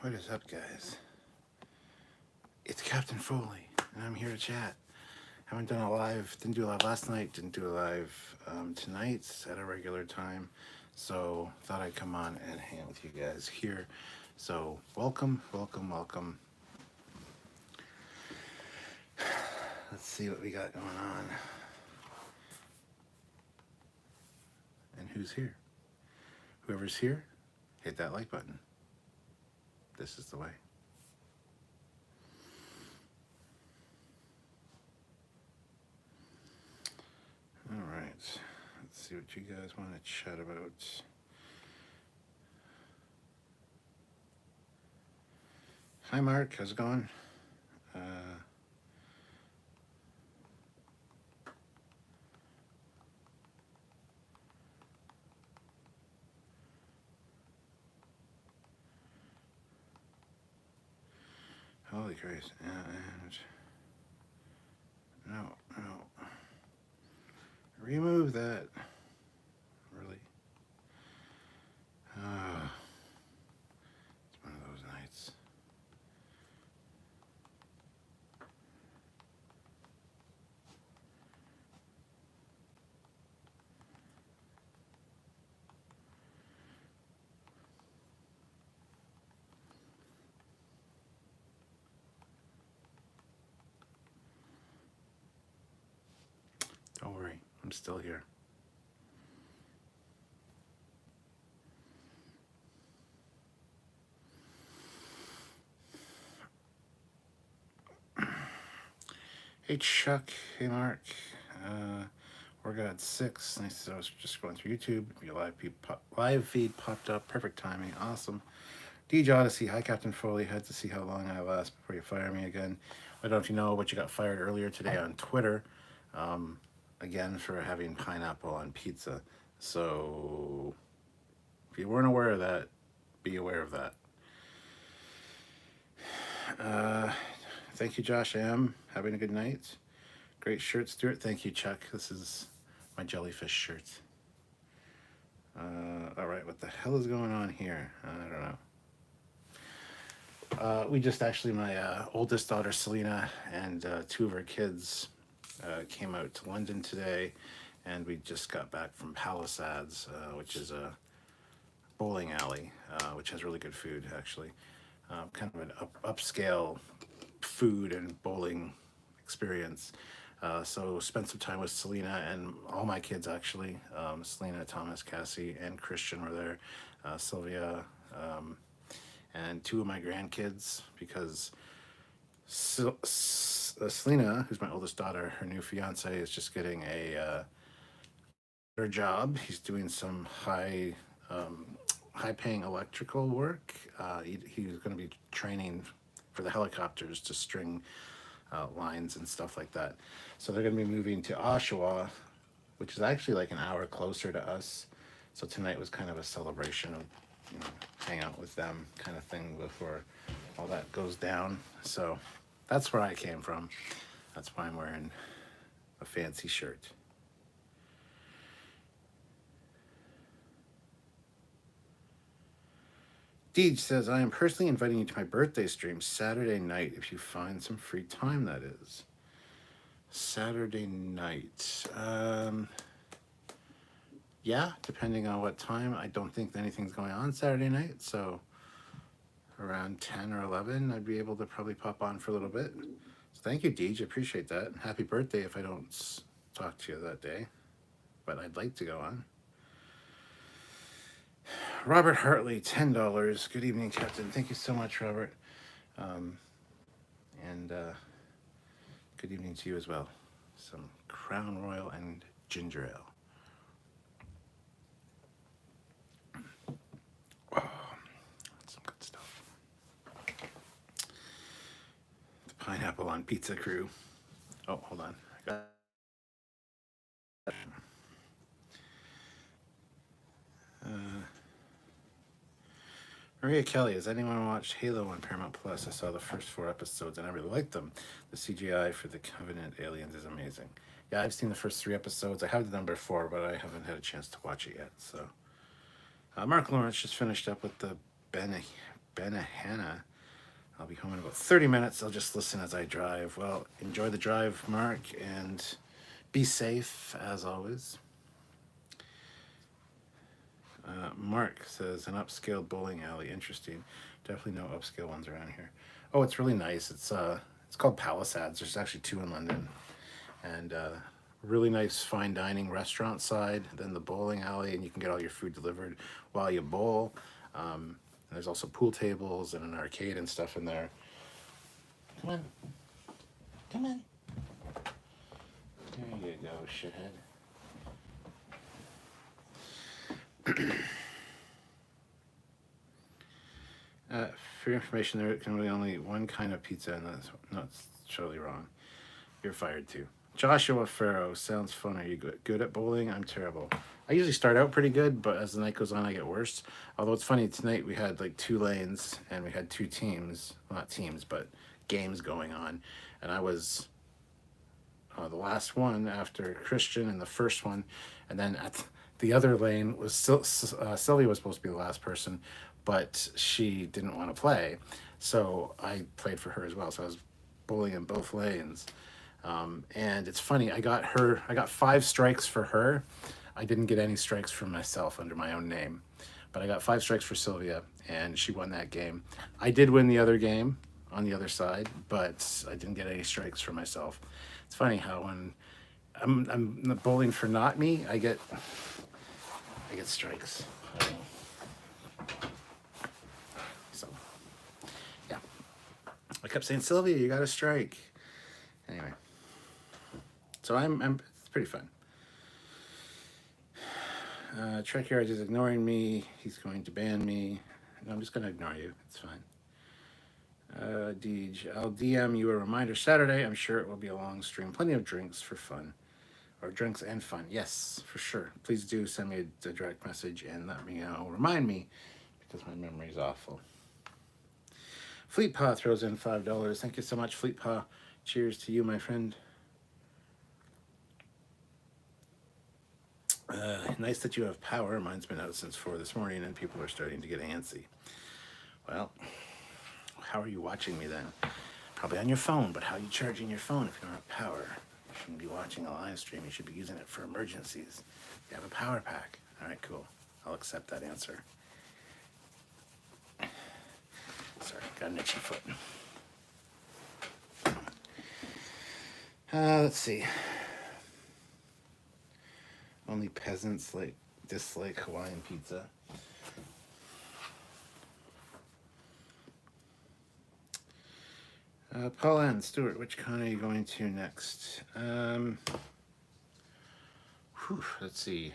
What is up, guys? It's Captain Foley, and I'm here to chat. Haven't done a live, didn't do a live last night, didn't do a live tonight at a regular time. So thought I'd come on and hang out with you guys here. So welcome, welcome, welcome. Let's see what we got going on. And who's here? Whoever's here, hit that like button. This is the way. All right, let's see what you guys want to chat about. Hi, Mark. How's it going? Holy Christ. And no. Remove that. Really? It's one of those nights. Don't worry, I'm still here. Hey, Chuck. Hey, Mark. We're at 6. Nice. I was just going through YouTube. Your live feed popped up. Perfect timing. Awesome. DJ Odyssey. Hi, Captain Foley. Had to see how long I last before you fire me again. I don't know if you know, but you got fired earlier today on Twitter. Again, for having pineapple on pizza. So, if you weren't aware of that, be aware of that. Thank you, Josh. I am having a good night. Great shirt, Stuart. Thank you, Chuck. This is my jellyfish shirt. All right, what the hell is going on here? I don't know. We just actually, my oldest daughter, Selena, and 2 of her kids came out to London today, and we just got back from Palisades, which is a bowling alley, which has really good food, actually. Kind of an upscale food and bowling experience. So spent some time with Selena and all my kids, actually. Selena, Thomas, Cassie, and Christian were there. Sylvia, and 2 of my grandkids, because Selena, who's my oldest daughter, her new fiance is just getting a better job. He's doing some high-paying electrical work. He's going to be training for the helicopters to string lines and stuff like that. So they're going to be moving to Oshawa, which is actually like an hour closer to us. So tonight was kind of a celebration of, hang out with them kind of thing before all that goes down. So that's where I came from. That's why I'm wearing a fancy shirt. Deej says, I am personally inviting you to my birthday stream Saturday night if you find some free time, that is. Saturday night. Yeah, depending on what time. I don't think anything's going on Saturday night, so around 10 or 11, I'd be able to probably pop on for a little bit. So thank you, Deej. I appreciate that. Happy birthday if I don't talk to you that day, but I'd like to go on. Robert Hartley, $10. Good evening, Captain. Thank you so much, Robert. And good evening to you as well. Some Crown Royal and ginger ale. Oh, some good stuff. The pineapple on pizza crew. Oh, hold on. I got Maria Kelly, has anyone watched Halo on Paramount Plus? I saw the first 4 episodes and I really liked them. The CGI for the Covenant aliens is amazing. Yeah, I've seen the first 3 episodes. I have the number 4, but I haven't had a chance to watch it yet. So, Mark Lawrence just finished up with the Benahana. I'll be home in about 30 minutes. I'll just listen as I drive. Well, enjoy the drive, Mark, and be safe as always. Mark says an upscale bowling alley. Interesting. Definitely no upscale ones around here. Oh, it's really nice. It's called Palisades. There's actually 2 in London, and really nice fine dining restaurant side. Then the bowling alley, and you can get all your food delivered while you bowl. And there's also pool tables and an arcade and stuff in there. Come on, come on. There you go, shithead. For your information, there can be only one kind of pizza, and that's not totally wrong. You're fired too. Joshua Farrow, sounds fun. Are you good at bowling? I'm terrible. I usually start out pretty good, but as the night goes on, I get worse. Although it's funny, tonight we had like 2 lanes, and we had 2 teams. Well, not teams, but games going on. And I was the last one after Christian and the first one. And then at the other lane was Sylvia was supposed to be the last person, but she didn't want to play. So I played for her as well. So I was bowling in both lanes. And it's funny, I got 5 strikes for her. I didn't get any strikes for myself under my own name, but I got 5 strikes for Sylvia, and she won that game. I did win the other game on the other side, but I didn't get any strikes for myself. It's funny how when I'm bowling for not me, I get strikes. So, yeah. I kept saying, Sylvia, you got a strike. Anyway. So it's pretty fun. Trekyards is ignoring me. He's going to ban me. No, I'm just going to ignore you. It's fine. Deej, I'll DM you a reminder Saturday. I'm sure it will be a long stream. Plenty of drinks for fun. Or drinks and fun. Yes, for sure. Please do send me a direct message and let me know. Remind me, because my memory's awful. Fleetpaw throws in $5. Thank you so much, Fleetpaw. Cheers to you, my friend. Nice that you have power. Mine's been out since 4 this morning, and people are starting to get antsy. Well, how are you watching me then? Probably on your phone, but how are you charging your phone if you don't have power? You shouldn't be watching a live stream. You should be using it for emergencies. You have a power pack. All right, cool. I'll accept that answer. Sorry, got an itchy foot. Let's see. Only peasants dislike Hawaiian pizza. Paula and Stuart, which con are you going to next? Let's see.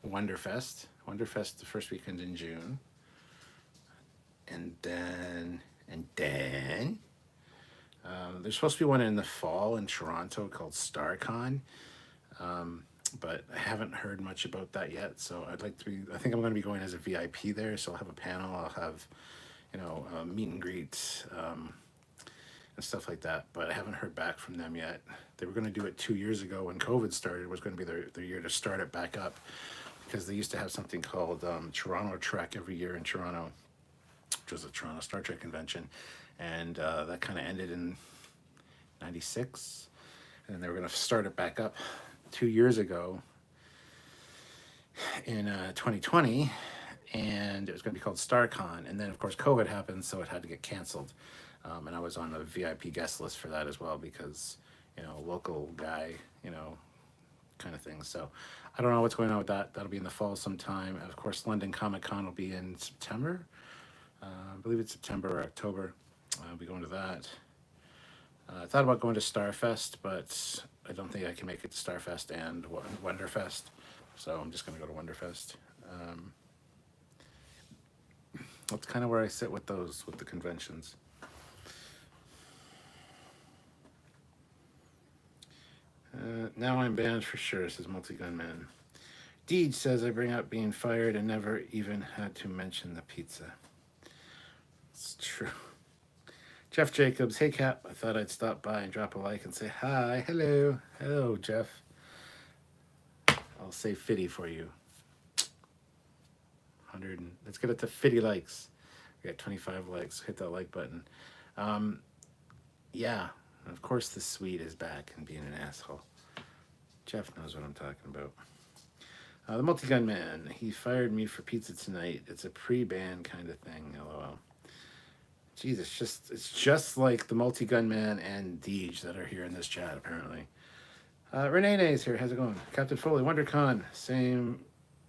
Wonderfest. Wonderfest the first weekend in June. And then there's supposed to be one in the fall in Toronto called StarCon, but I haven't heard much about that yet. So I think I'm going to be going as a VIP there. So I'll have a panel. I'll have, meet and greet and stuff like that. But I haven't heard back from them yet. They were going to do it 2 years ago when COVID started. It was going to be their year to start it back up, because they used to have something called Toronto Trek every year in Toronto, which was a Toronto Star Trek convention. And that kind of ended in 96. And then they were going to start it back up 2 years ago in 2020. And it was going to be called StarCon. And then, of course, COVID happened, so it had to get canceled. And I was on the VIP guest list for that as well because, local guy, kind of thing. So I don't know what's going on with that. That'll be in the fall sometime. And, of course, London Comic Con will be in September. I believe it's September or October. I'll be going to that. I thought about going to Starfest, but I don't think I can make it to Starfest and Wonderfest. So I'm just going to go to Wonderfest. That's kind of where I sit with the conventions. Now I'm banned for sure, says Multi-Gun Man. Deej says I bring up being fired and never even had to mention the pizza. It's true. Jeff Jacobs, hey Cap, I thought I'd stop by and drop a like and say hi. Hello. Hello, Jeff. I'll say Fitty for you. 100. Let's get it to 50 likes. We got 25 likes. Hit that like button. Um, yeah, of course the Swede is back and being an asshole. Jeff knows what I'm talking about. The Multi-Gun Man. He fired me for pizza tonight. It's a pre-ban kind of thing. LOL. Jeez, it's just like the Multi-Gun Man and Deej that are here in this chat, apparently. Renee is here. How's it going? Captain Foley, WonderCon. Same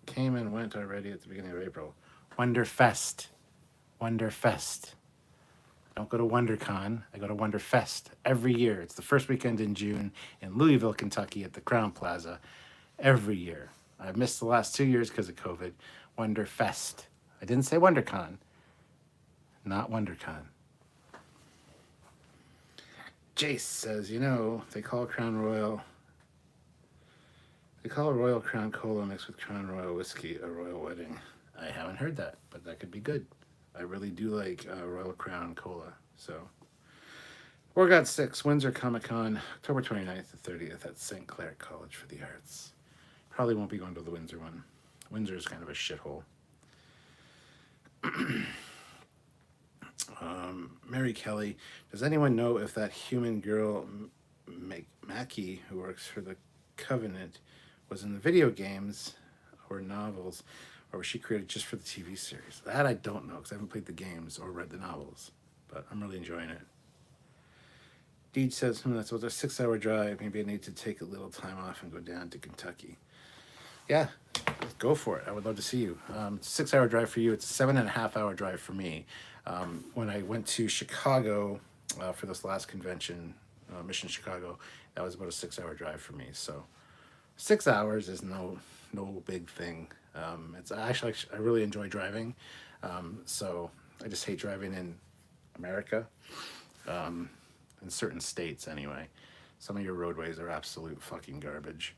came and went already at the beginning of April. Wonderfest. Wonderfest. I don't go to WonderCon. I go to Wonderfest every year. It's the first weekend in June in Louisville, Kentucky at the Crown Plaza every year. I've missed the last 2 years because of COVID. Wonderfest. I didn't say WonderCon. Not WonderCon. Jace says, you know, they call Crown Royal... They call a Royal Crown Cola mixed with Crown Royal whiskey a Royal Wedding. I haven't heard that, but that could be good. I really do like Royal Crown Cola. So, War God 6, Windsor Comic Con, October 29th to 30th at St. Clair College for the Arts. Probably won't be going to the Windsor one. Windsor is kind of a shithole. Mary Kelly, does anyone know if that human girl, Mackie, who works for the Covenant, was in the video games or novels, or was she created just for the TV series? That I don't know, because I haven't played the games or read the novels, but I'm really enjoying it. Deej says, that's a 6-hour drive. Maybe I need to take a little time off and go down to Kentucky. Yeah, go for it. I would love to see you. It's a 6-hour drive for you. It's a 7.5-hour drive for me. When I went to Chicago for this last convention, Mission Chicago, that was about a 6-hour drive for me. So 6 hours is no big thing. It's actually, I really enjoy driving. So I just hate driving in America, in certain states anyway. Some of your roadways are absolute fucking garbage.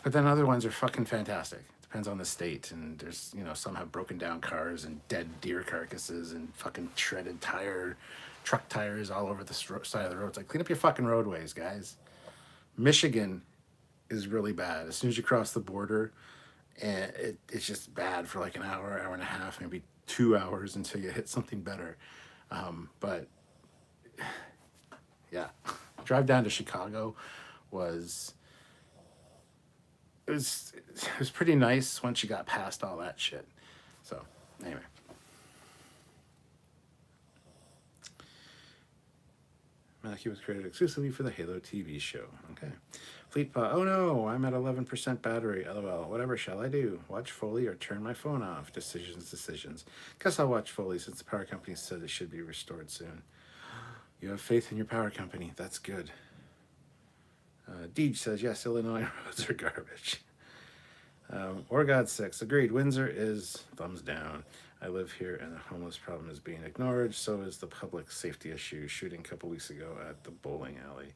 But then other ones are fucking fantastic. Depends on the state. And there's, some have broken down cars and dead deer carcasses and fucking shredded truck tires all over the side of the road. It's like, clean up your fucking roadways, guys. Michigan is really bad. As soon as you cross the border, it's just bad for like an hour, hour and a half, maybe 2 hours until you hit something better. But yeah, drive down to Chicago was pretty nice once you got past all that shit. So anyway. Mackie was created exclusively for the Halo TV show. Okay. Fleetpaw, oh no, I'm at 11% battery. LOL. Whatever shall I do? Watch Foley or turn my phone off? Decisions. Guess I'll watch Foley since the power company said it should be restored soon. You have faith in your power company. That's good. Deej says, yes, Illinois roads are garbage. Orgod 6, agreed. Windsor is thumbs down. I live here and the homeless problem is being ignored. So is the public safety issue. Shooting a couple weeks ago at the bowling alley.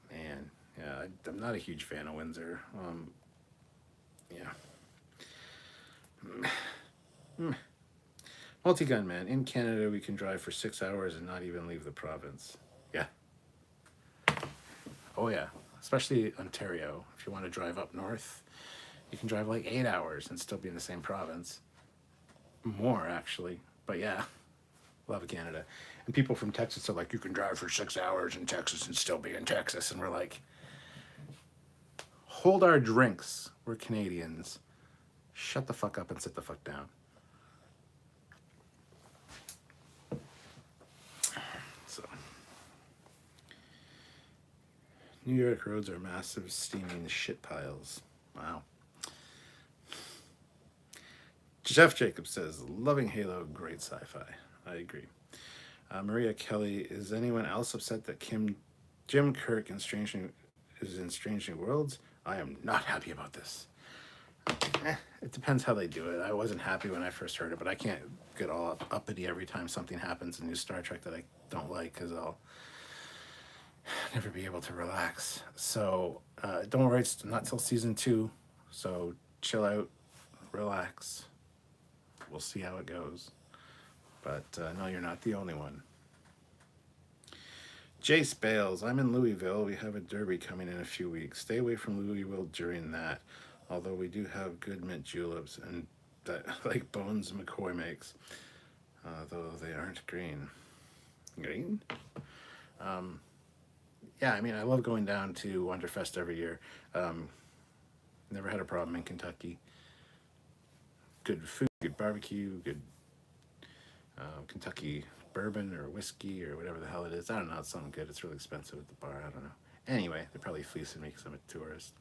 Man, yeah, I'm not a huge fan of Windsor. Yeah. Multi-gun man. In Canada, we can drive for 6 hours and not even leave the province. Yeah. Oh, yeah. Especially Ontario. If you want to drive up north, you can drive like 8 hours and still be in the same province. More, actually. But yeah, love Canada. And people from Texas are like, you can drive for 6 hours in Texas and still be in Texas. And we're like, hold our drinks. We're Canadians. Shut the fuck up and sit the fuck down. So, New York roads are massive steaming shit piles. Wow. Jeff Jacobs says, loving Halo, great sci-fi. I agree. Maria Kelly, is anyone else upset that Jim Kirk is in Strange New Worlds? I am not happy about this. It depends how they do it. I wasn't happy when I first heard it, but I can't get all uppity every time something happens in new Star Trek that I don't like, because I'll never be able to relax. So don't worry, it's not till season 2. So chill out, relax. We'll see how it goes. But no, you're not the only one. Jace Bales, I'm in Louisville. We have a derby coming in a few weeks. Stay away from Louisville during that. Although we do have good mint juleps and that like Bones McCoy makes, though they aren't green. Green? Yeah, I mean, I love going down to Wonderfest every year. Never had a problem in Kentucky. Good food, good barbecue, good Kentucky bourbon or whiskey or whatever the hell it is. I don't know. It's something good. It's really expensive at the bar. I don't know. Anyway, they're probably fleecing me because I'm a tourist.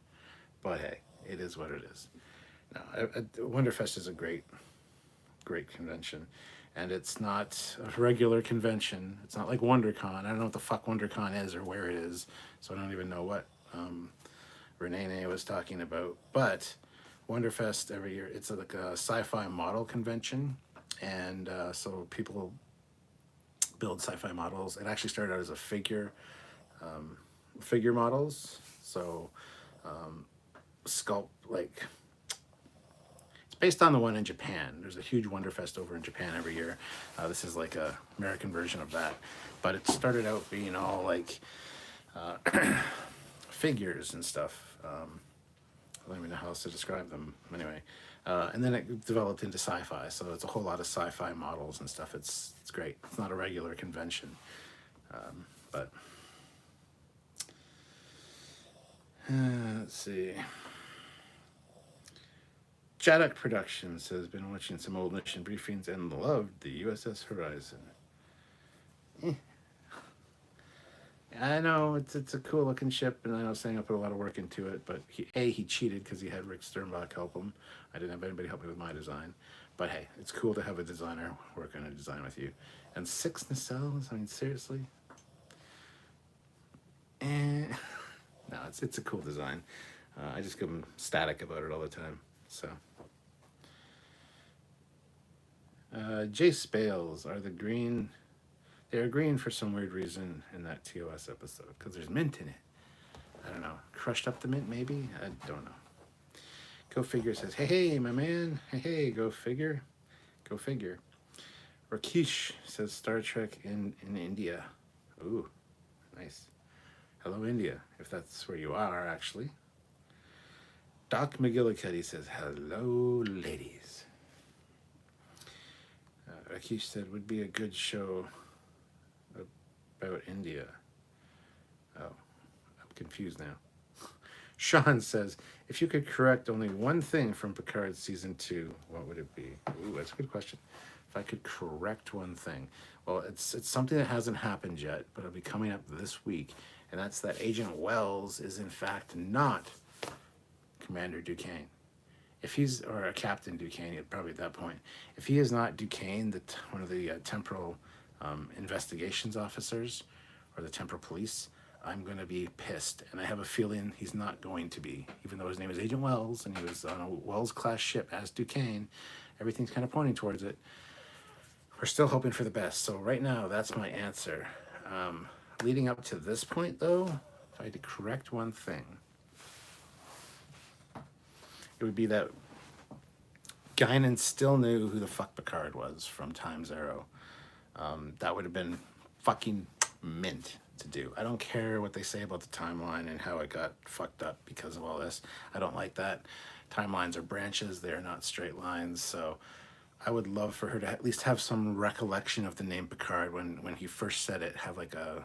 But hey, it is what it is. No, Wonderfest is a great convention. And it's not a regular convention. It's not like WonderCon. I don't know what the fuck WonderCon is or where it is. So I don't even know what Renee was talking about. But Wonderfest every year, it's like a sci-fi model convention. And so people build sci-fi models. It actually started out as a figure models. So sculpt, like, it's based on the one in Japan. There's a huge Wonderfest over in Japan every year. This is like a American version of that. But it started out being all like figures and stuff. I don't even know how else to describe them. Anyway, and then it developed into sci-fi. So it's a whole lot of sci-fi models and stuff. It's great. It's not a regular convention, but let's see. Jaddock Productions has been watching some old mission briefings and loved the USS Horizon. I know it's a cool looking ship, and I know Sanger put a lot of work into it. But he cheated because he had Rick Sternbach help him. I didn't have anybody help me with my design. But hey, it's cool to have a designer work on a design with you. And 6 nacelles. I mean, seriously. And no, it's a cool design. I just give him static about it all the time. So. Jace Bales are the green. They are green for some weird reason in that TOS episode because there's mint in it. I don't know. Crushed up the mint, maybe? I don't know. Go Figure says, hey, my man. Hey, go figure. Go figure. Rakesh says Star Trek in India. Ooh, nice. Hello, India, if that's where you are, actually. Doc McGillicuddy says, hello, ladies. Rakesh said, would be a good show about India. Oh, I'm confused now. Sean says, if you could correct only one thing from Picard Season 2, what would it be? Ooh, that's a good question. If I could correct one thing. Well, it's something that hasn't happened yet, but it'll be coming up this week. And that's that Agent Wells is in fact not Commander Duquesne. If he's, or a Captain Duquesne, probably at that point. If he is not Duquesne, one of the temporal investigations officers, or the temporal police, I'm going to be pissed. And I have a feeling he's not going to be. Even though his name is Agent Wells, and he was on a Wells-class ship as Duquesne, everything's kind of pointing towards it. We're still hoping for the best. So right now, that's my answer. Leading up to this point, though, if I had to correct one thing, it would be that Guinan still knew who the fuck Picard was from Time Zero. That would have been fucking mint to do. I don't care what they say about the timeline and how it got fucked up because of all this. I don't like that. Timelines are branches. They are not straight lines. So I would love for her to at least have some recollection of the name Picard when he first said it, have like an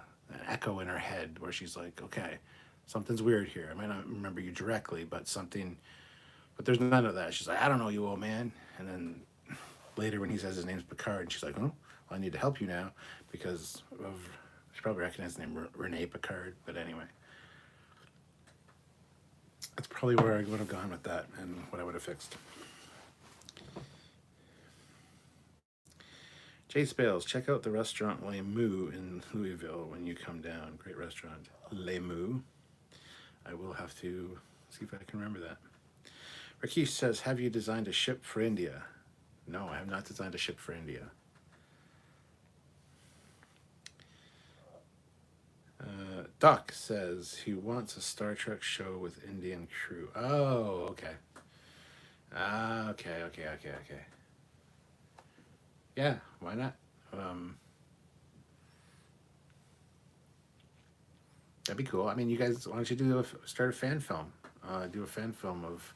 echo in her head where she's like, okay, something's weird here. I might not remember you directly, but something... But there's none of that. She's like, I don't know you, old man. And then later when he says his name's Picard, and she's like, oh, well, I need to help you now because of, she probably recognized the name Renee Picard. But anyway, that's probably where I would have gone with that and what I would have fixed. Jace Bales, check out the restaurant Les Moo in Louisville when you come down. Great restaurant. Les Moo. I will have to see if I can remember that. Rakesh says, have you designed a ship for India? No, I have not designed a ship for India. Doc says he wants a Star Trek show with Indian crew. Oh, okay. Okay. Yeah, why not? That'd be cool. I mean, you guys, why don't you start a fan film? Do a fan film of,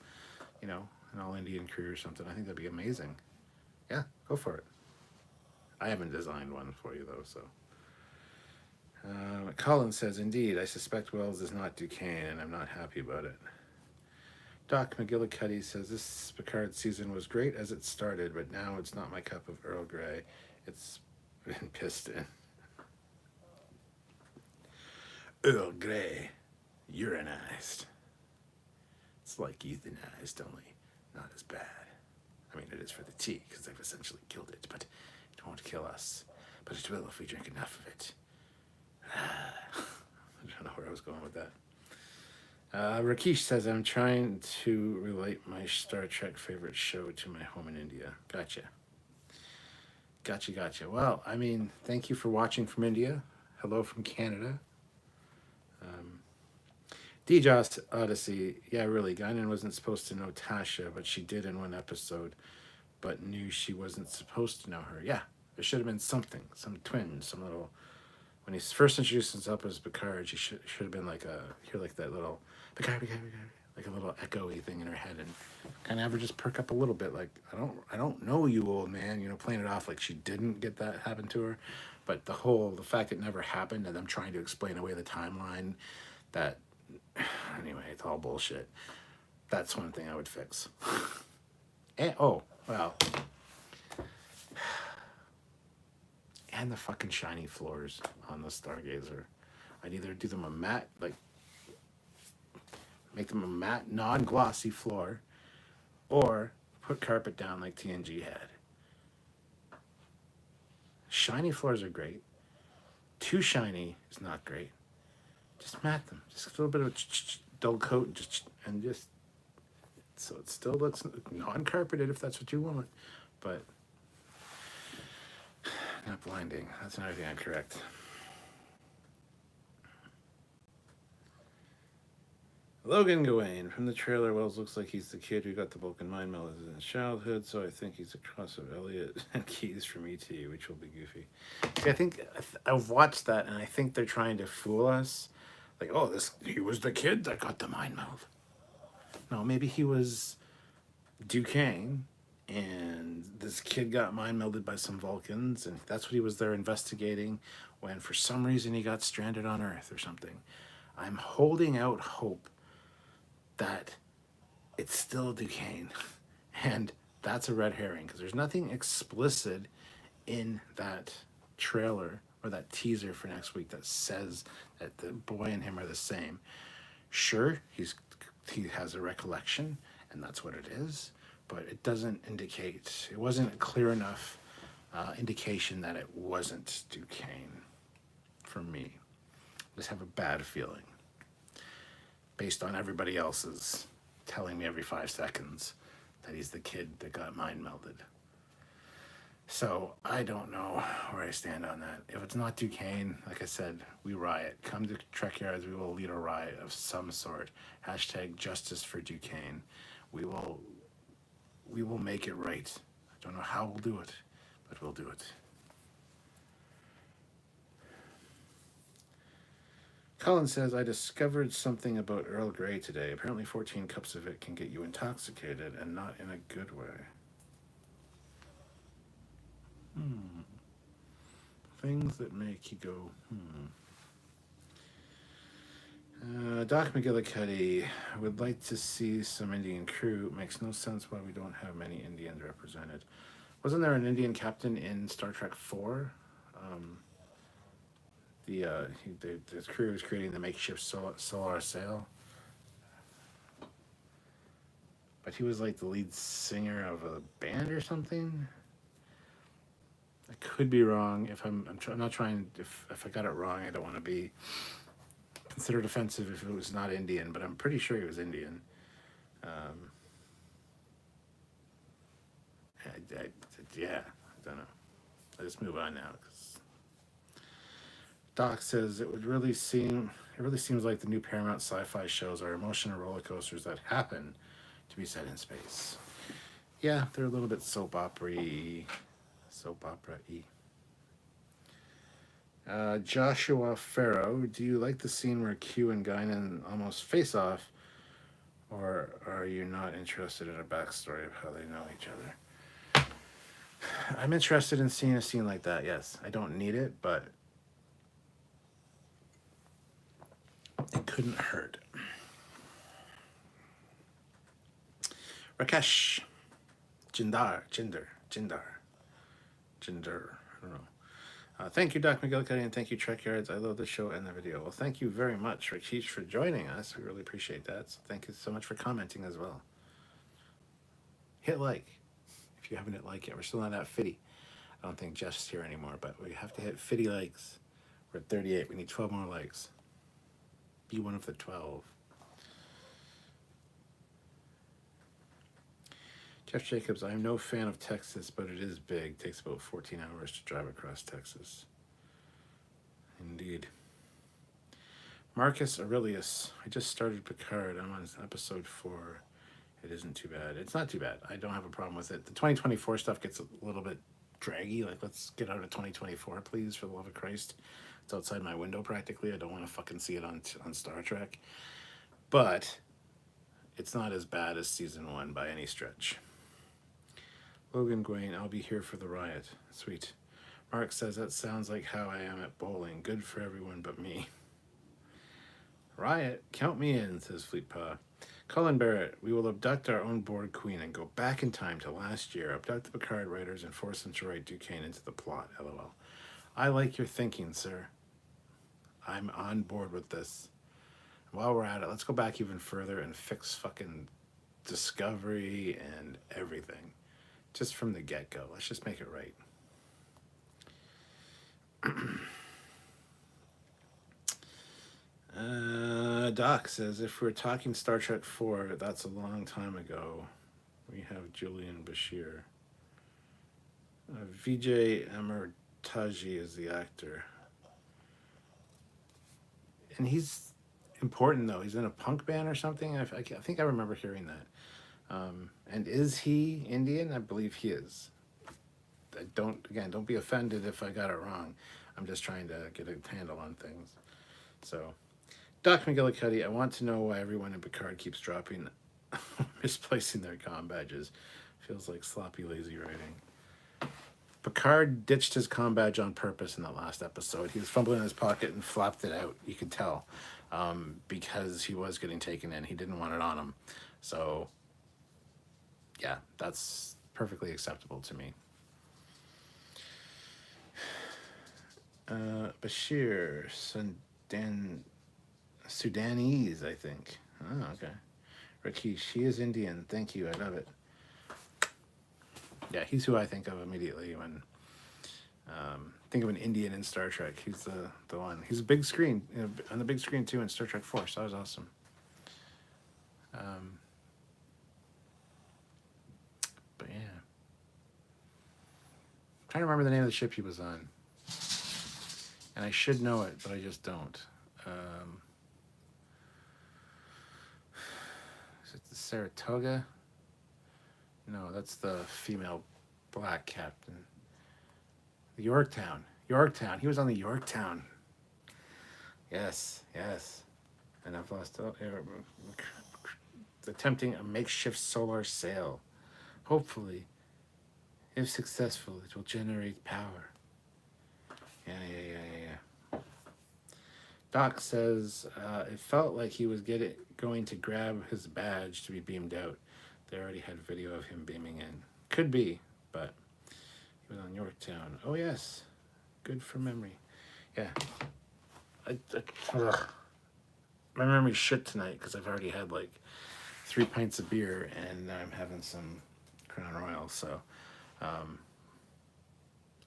an all-Indian crew or something. I think that'd be amazing. Yeah, go for it. I haven't designed one for you, though, so. Colin says, indeed, I suspect Wells is not Duquesne, and I'm not happy about it. Doc McGillicuddy says, this Picard season was great as it started, but now it's not my cup of Earl Grey. It's been pissed in. Earl Grey, urinized. It's like euthanized, only not as bad. I mean, it is for the tea, because they've essentially killed it, but it won't kill us. But it will if we drink enough of it. I don't know where I was going with that. Rakesh says, I'm trying to relate my Star Trek favorite show to my home in India. Gotcha. Gotcha. Well, I mean, thank you for watching from India. Hello from Canada. DJOS Odyssey, yeah, really. Guinan wasn't supposed to know Tasha, but she did in one episode, but knew she wasn't supposed to know her. Yeah, there should have been something, some twin, some little. When he first introduced himself as Picard, she should have been like like that little Picard, like a little echoey thing in her head, and kind of have her just perk up a little bit, like I don't know you, old man, you know, playing it off like she didn't get that happen to her, but the fact it never happened, and them trying to explain away the timeline, that anyway, it's all bullshit. That's one thing I would fix. And, oh well. And the fucking shiny floors on the Stargazer. I'd either do them a matte, like, make them a matte, non-glossy floor, or put carpet down like TNG had. Shiny floors are great. Too shiny is not great. Just matte them. Just a little bit of a dull coat, and just so it still looks non-carpeted if that's what you want, but not blinding. That's another thing I correct. Logan Gawain. From the trailer, Wells looks like he's the kid who got the Vulcan mind meld in his childhood, so I think he's a cross of Elliot and Keys from E.T., which will be goofy. See, I think I've watched that, and I think they're trying to fool us. Like, oh, he was the kid that got the mind meld. No, maybe he was Duquesne, and this kid got mind melded by some Vulcans, and that's what he was there investigating when for some reason he got stranded on Earth or something. I'm holding out hope that it's still Duquesne, and that's a red herring, because there's nothing explicit in that trailer or that teaser for next week that says that the boy and him are the same. Sure, he has a recollection, and that's what it is, but it doesn't indicate, it wasn't a clear enough indication that it wasn't Duquesne for me. I just have a bad feeling based on everybody else's telling me every 5 seconds that he's the kid that got mind melded. So I don't know where I stand on that. If it's not Duquesne, like I said, we riot. Come to Trekyards, we will lead a riot of some sort. Hashtag justice for Duquesne. We will make it right. I don't know how we'll do it, but we'll do it. Colin says, I discovered something about Earl Grey today. Apparently 14 cups of it can get you intoxicated, and not in a good way. Things that make you go, Doc McGillicuddy would like to see some Indian crew. Makes no sense why we don't have many Indians represented. Wasn't there an Indian captain in Star Trek 4? The crew was creating the makeshift solar sail. But he was like the lead singer of a band or something. I could be wrong. If I'm not trying. If I got it wrong, I don't want to be considered offensive if it was not Indian. But I'm pretty sure he was Indian. Yeah, I don't know. Let's move on now. Doc says it really seems like the new Paramount sci-fi shows are emotional roller coasters that happen to be set in space. Yeah, they're a little bit soap opera-y. Joshua Farrow, do you like the scene where Q and Guinan almost face off Or are you not interested in a backstory of how they know each other? I'm interested in seeing a scene like that, yes. I don't need it, but it couldn't hurt. Rakesh. Jinder. I don't know. Thank you, Doc McGillicuddy, and thank you, Trekyards. I love the show and the video. Well, thank you very much, Rakesh, for joining us. We really appreciate that. So thank you so much for commenting as well. Hit like if you haven't hit like yet. We're still not at 50. I don't think Jeff's here anymore, but we have to hit 50 likes. We're at 38. We need 12 more likes. Be one of the 12. Jeff Jacobs, I am no fan of Texas, but it is big. It takes about 14 hours to drive across Texas. Indeed. Marcus Aurelius, I just started Picard. I'm on episode 4. It isn't too bad. It's not too bad. I don't have a problem with it. The 2024 stuff gets a little bit draggy. Like, let's get out of 2024, please, for the love of Christ. It's outside my window practically. I don't want to fucking see it on Star Trek. But it's not as bad as season 1 by any stretch. Logan Gwain, I'll be here for the riot. Sweet. Mark says, that sounds like how I am at bowling. Good for everyone but me. Riot, count me in, says Fleetpaw. Colin Barrett, we will abduct our own board queen and go back in time to last year, abduct the Picard writers, and force them to write Duquesne into the plot, lol. I like your thinking, sir. I'm on board with this. While we're at it, let's go back even further and fix fucking Discovery and everything. Just from the get-go. Let's just make it right. Doc says, if we're talking Star Trek 4, that's a long time ago. We have Julian Bashir. Vijay Amartaji is the actor. And he's important, though. He's in a punk band or something. I think I remember hearing that. And is he Indian? I believe he is. Don't be offended if I got it wrong. I'm just trying to get a handle on things. So, Doc McGillicuddy, I want to know why everyone in Picard keeps dropping, misplacing their comm badges. Feels like sloppy, lazy writing. Picard ditched his comm badge on purpose in the last episode. He was fumbling in his pocket and flopped it out. You could tell, because he was getting taken in. He didn't want it on him. So, yeah, that's perfectly acceptable to me. Bashir, Sudanese, I think. Oh, okay. Rakesh, he is Indian. Thank you. I love it. Yeah, he's who I think of immediately when think of an Indian in Star Trek. He's the one. He's a big screen, on the big screen too in Star Trek 4. So that was awesome. But yeah, I'm trying to remember the name of the ship he was on, and I should know it, but I just don't. Is it the Saratoga? No, that's the female black captain. The Yorktown. He was on the Yorktown. Yes. And I've lost attempting a makeshift solar sail. Hopefully, if successful, it will generate power. Yeah. Doc says it felt like he was going to grab his badge to be beamed out. They already had video of him beaming in. Could be, but he was on Yorktown. Oh, yes. Good for memory. Yeah. My memory's shit tonight because I've already had like 3 pints of beer and now I'm having some Crown Royal. So I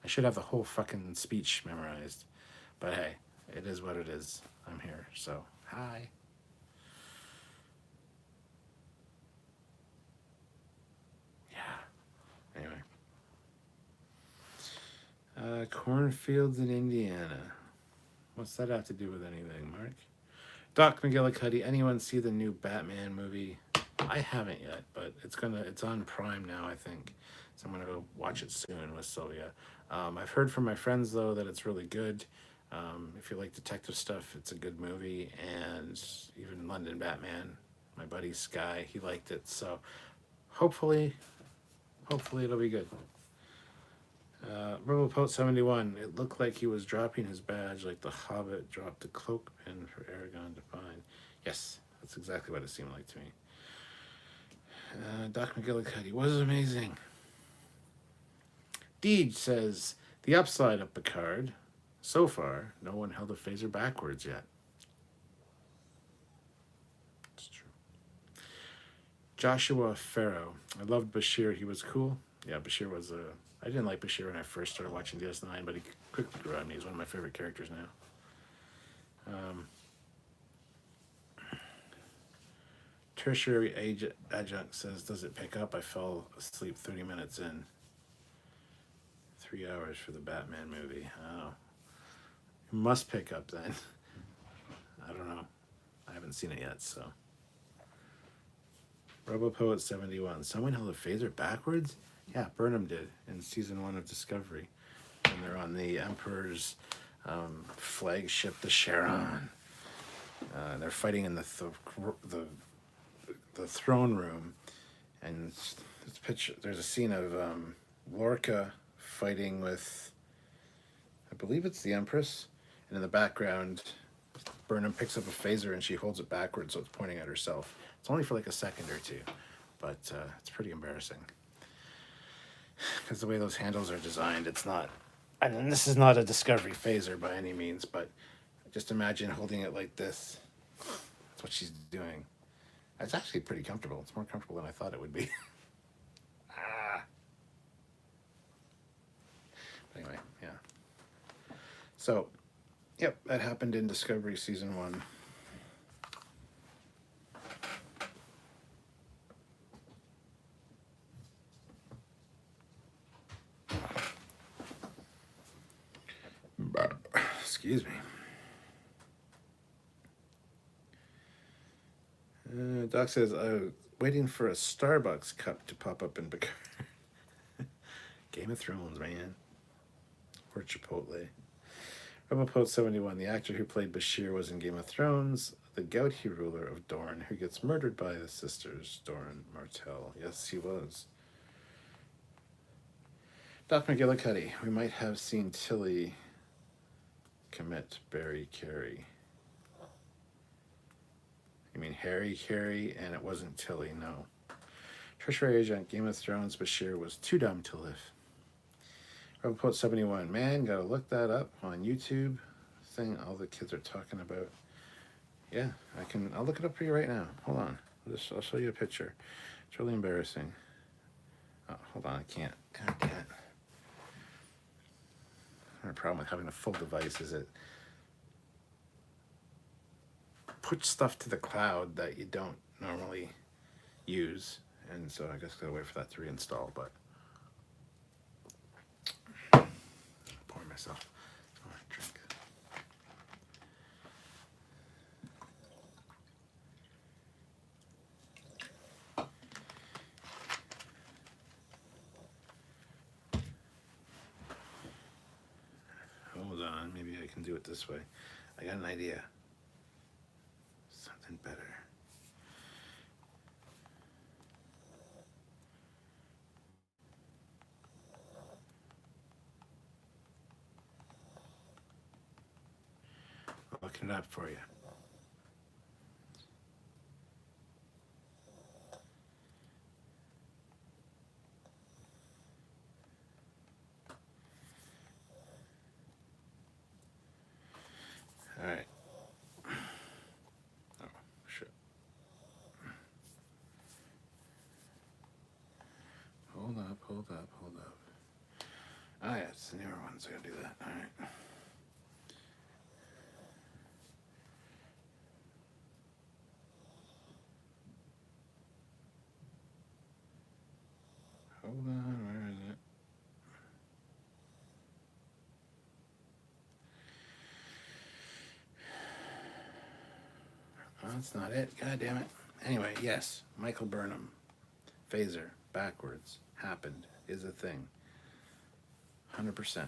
should have the whole fucking speech memorized. But hey, it is what it is. I'm here. So, hi. Anyway. Cornfields in Indiana. What's that have to do with anything, Mark? Doc McGillicuddy, anyone see the new Batman movie? I haven't yet, but it's on Prime now, I think. So I'm gonna go watch it soon with Sylvia. I've heard from my friends though that it's really good. If you like detective stuff, it's a good movie, and even London Batman, my buddy Sky. He liked it, so hopefully it'll be good. RoboPoet71, it looked like he was dropping his badge like the Hobbit dropped the cloak pin for Aragorn to find. Yes, that's exactly what it seemed like to me. Doc McGillicuddy was amazing. Deej says, the upside of Picard, so far, no one held a phaser backwards yet. It's true. Joshua Farrow, I loved Bashir, he was cool. Yeah, Bashir was I didn't like Bashir when I first started watching DS9, but he quickly grew on me. He's one of my favorite characters now. Tertiary Adjunct says, does it pick up? I fell asleep 30 minutes in. 3 hours for the Batman movie. Oh. It must pick up then. I don't know. I haven't seen it yet, so. RoboPoet71. Someone held a phaser backwards? Yeah, Burnham did in season 1 of Discovery. And they're on the Emperor's flagship, the Charon. They're fighting in the throne room, and this picture. There's a scene of Lorca fighting with, I believe it's the Empress, and in the background, Burnham picks up a phaser and she holds it backwards, so it's pointing at herself. It's only for like a second or two, but it's pretty embarrassing. Because the way those handles are designed, it's not, and this is not a Discovery phaser by any means, but just imagine holding it like this. That's what she's doing. It's actually pretty comfortable. It's more comfortable than I thought it would be. Anyway, yeah. So, yep, that happened in Discovery season 1. Excuse me. Doc says, I was waiting for a Starbucks cup to pop up in Picard. Game of Thrones, man. Or Chipotle. RoboPoet71, the actor who played Bashir was in Game of Thrones, the Gouty ruler of Dorne, who gets murdered by the sisters, Dorne Martell. Yes, he was. Doc McGillicuddy, we might have seen Tilly commit Barry Carey. You mean Harry Carey, and it wasn't Tilly, no. Tertiary Agent, Game of Thrones, Bashir was too dumb to live. RoboPoet71, man, gotta look that up on YouTube. Thing all the kids are talking about. Yeah, I'll look it up for you right now. Hold on. I'll show you a picture. It's really embarrassing. Oh, hold on, I can't. God damn it. The problem with having a full device is it puts stuff to the cloud that you don't normally use, and so I guess I gotta wait for that to reinstall. But pour myself a drink. Hold on, maybe I can do it this way. I got an idea. Something better. I'm looking it up for you. All right. Oh, shit. Hold up. Ah, yeah, it's the newer one, so I gotta do that. All right. Hold on, where is it? Oh, that's not it. God damn it. Anyway, yes, Michael Burnham, phaser, backwards, happened, is a thing. 100%.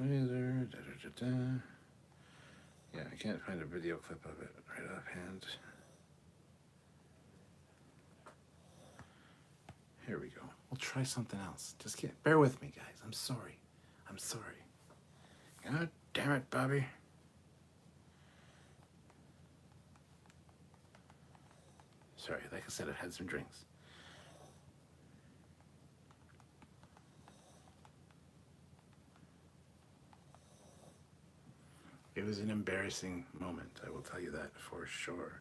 Phaser, Yeah, I can't find a video clip of it right offhand. Here we go. We'll try something else. Just bear with me, guys. I'm sorry. I'm sorry. God damn it, Bobby. Sorry, like I said, I've had some drinks. It was an embarrassing moment, I will tell you that for sure.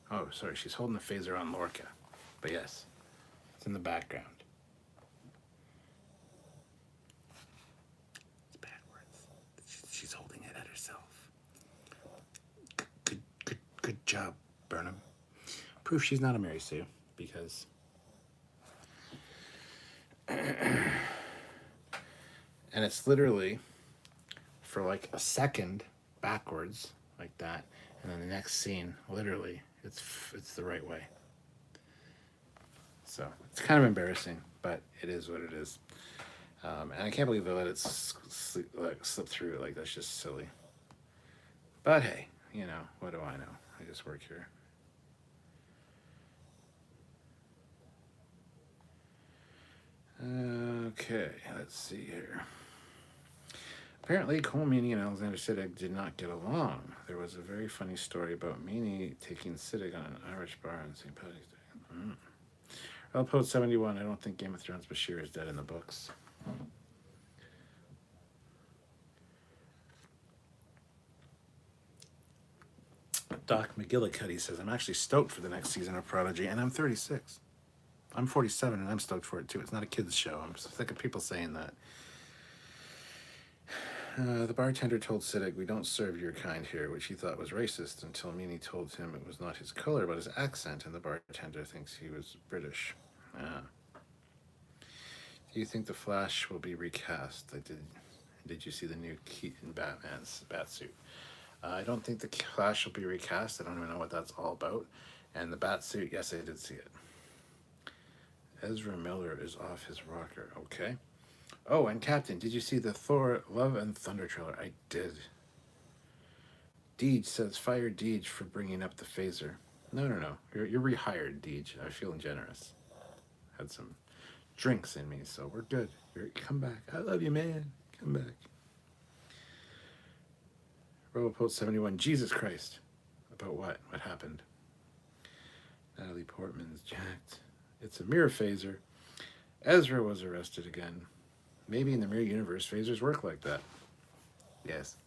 Oh, sorry, she's holding the phaser on Lorca. But yes, it's in the background. It's backwards. She's holding it at herself. Good job, Burnham. Proof she's not a Mary Sue, because... And it's literally for like a second backwards, like that, and then the next scene, literally, it's the right way. So it's kind of embarrassing, but it is what it is. And I can't believe they let it slip through. Like, that's just silly. But hey, you know, what do I know? I just work here. Okay, let's see here. Apparently, Cole Meany and Alexander Siddig did not get along. There was a very funny story about Meany taking Siddig on an Irish bar on St. Paddy's Day. Well, Poet 71, I don't think Game of Thrones Bashir is dead in the books. Doc McGillicuddy says, I'm actually stoked for the next season of Prodigy, and I'm 36. I'm 47, and I'm stoked for it, too. It's not a kid's show. I'm sick of people saying that. The bartender told Siddig, we don't serve your kind here, which he thought was racist, until Meany told him it was not his color, but his accent, and the bartender thinks he was British. Do you think the Flash will be recast? Did you see the new Keaton Batman's Batsuit? I don't think the Flash will be recast. I don't even know what that's all about. And the Batsuit, yes, I did see it. Ezra Miller is off his rocker. Okay. Oh, and Captain, did you see the Thor Love and Thunder trailer? I did. Deej says, fire Deej for bringing up the phaser. No. You're rehired, Deej. I'm feeling generous. Had some drinks in me, so we're good. Come back. I love you, man. Come back. RoboPost 71. Jesus Christ. About what? What happened? Natalie Portman's jacked. It's a mirror phaser. Ezra was arrested again. Maybe in the mirror universe, phasers work like that. Yes.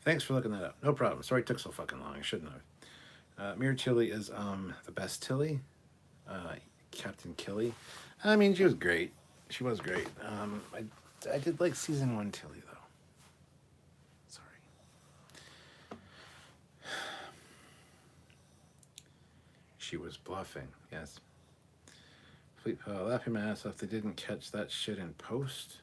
Thanks for looking that up. No problem. Sorry it took so fucking long. I shouldn't have. Mirror Tilly is the best Tilly. Captain Killy. I mean, she was great. She was great. I did like season 1 Tilly, though. Sorry. She was bluffing, yes. Laughing my ass off. They didn't catch that shit in post.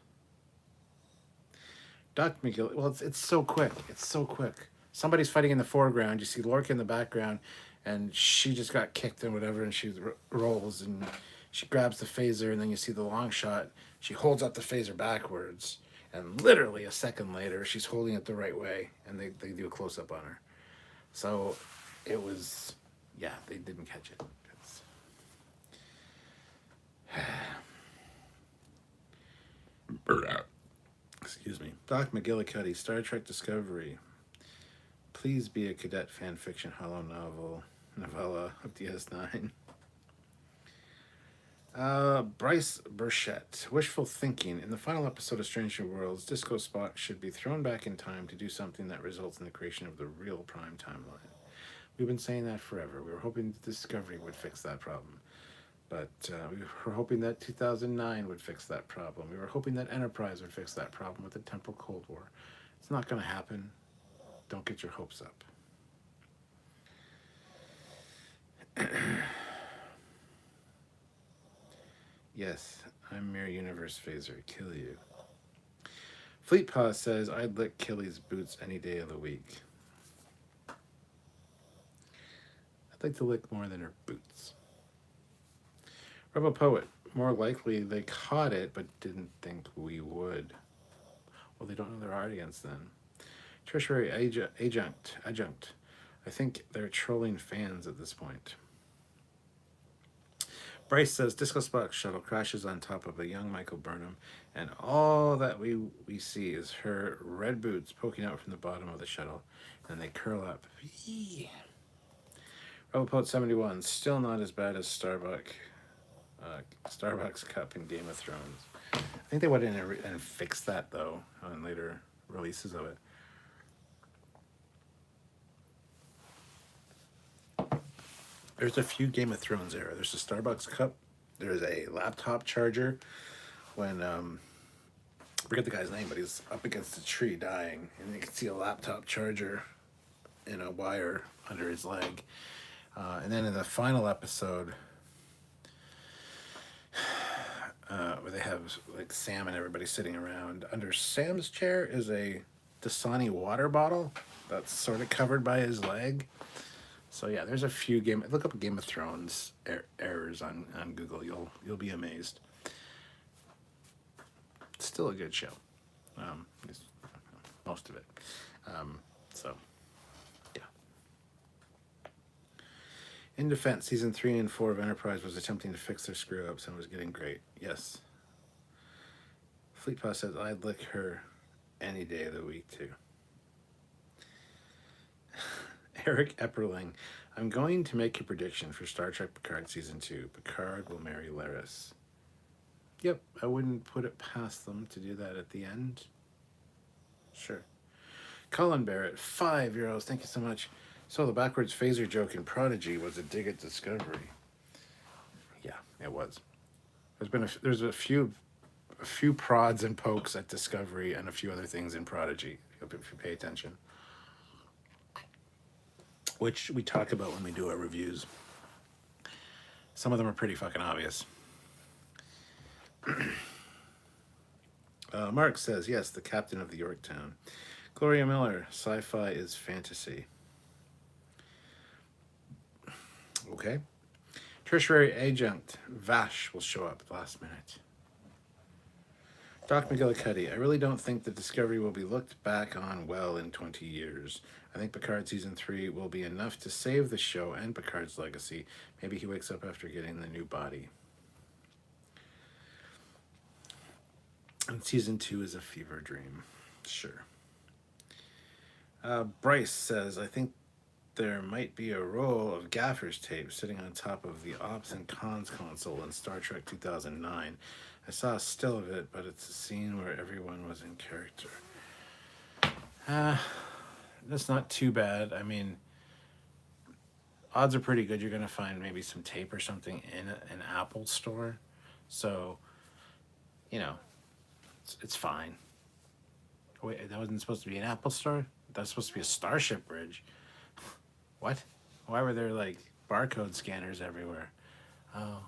Doc McGill. Well, it's so quick. It's so quick. Somebody's fighting in the foreground. You see Lorca in the background, and she just got kicked and whatever, and she rolls and she grabs the phaser, and then you see the long shot. She holds up the phaser backwards, and literally a second later, she's holding it the right way, and they do a close up on her. So it was, yeah, they didn't catch it. Excuse me. Doc McGillicuddy, Star Trek Discovery. Please be a cadet fan fiction hollow novella of DS9. Bryce Burchett. Wishful thinking. In the final episode of Strange New Worlds, Disco Spock should be thrown back in time to do something that results in the creation of the real Prime timeline. We've been saying that forever. We were hoping Discovery would fix that problem. But we were hoping that 2009 would fix that problem. We were hoping that Enterprise would fix that problem with the Temporal Cold War. It's not going to happen. Don't get your hopes up. Yes, I'm Mirror Universe Phaser. Kill you. Fleet Paw says, I'd lick Killy's boots any day of the week. I'd like to lick more than her boots. Rebel Poet, more likely they caught it but didn't think we would. Well, they don't know their audience then. Tertiary adjunct. I think they're trolling fans at this point. Bryce says Disco Sparks shuttle crashes on top of a young Michael Burnham, and all that we see is her red boots poking out from the bottom of the shuttle, and they curl up. Rebel 71, still not as bad as Starbucks Cup in Game of Thrones. I think they went in and fixed that, though, on later releases of it. There's a few Game of Thrones era. There's a Starbucks Cup. There's a laptop charger. When, I forget the guy's name, but he's up against a tree dying, and you can see a laptop charger in a wire under his leg. And then in the final episode, where they have like Sam and everybody sitting around, under Sam's chair is a Dasani water bottle that's sort of covered by his leg. So yeah, there's a few look up Game of Thrones errors on Google. You'll be amazed. It's still a good show. Most of it. So yeah. In defense, season 3 and 4 of Enterprise was attempting to fix their screw ups and was getting great. Yes. Fleet Pass says I'd lick her any day of the week too. Eric Epperling, I'm going to make a prediction for Star Trek Picard Season 2. Picard will marry Laris. Yep, I wouldn't put it past them to do that at the end. Sure. Colin Barrett, €5. Thank you so much. So the backwards phaser joke in Prodigy was a dig at Discovery. Yeah, it was. There's a few prods and pokes at Discovery and a few other things in Prodigy, if you pay attention. Which we talk about when we do our reviews. Some of them are pretty fucking obvious. Mark says, yes, the captain of the Yorktown. Gloria Miller, sci-fi is fantasy. Okay. Tertiary adjunct, Vash will show up last minute. Doc McGillicuddy, I really don't think the Discovery will be looked back on well in 20 years. I think Picard Season 3 will be enough to save the show and Picard's legacy. Maybe he wakes up after getting the new body. And Season 2 is a fever dream. Sure. Bryce says, I think there might be a roll of gaffer's tape sitting on top of the ops and cons console in Star Trek 2009. I saw a still of it, but it's a scene where everyone was in character. That's not too bad. I mean, odds are pretty good you're going to find maybe some tape or something in an Apple store. So, you know, it's fine. Wait, that wasn't supposed to be an Apple store? That's supposed to be a Starship Bridge. What? Why were there, like, barcode scanners everywhere? Oh.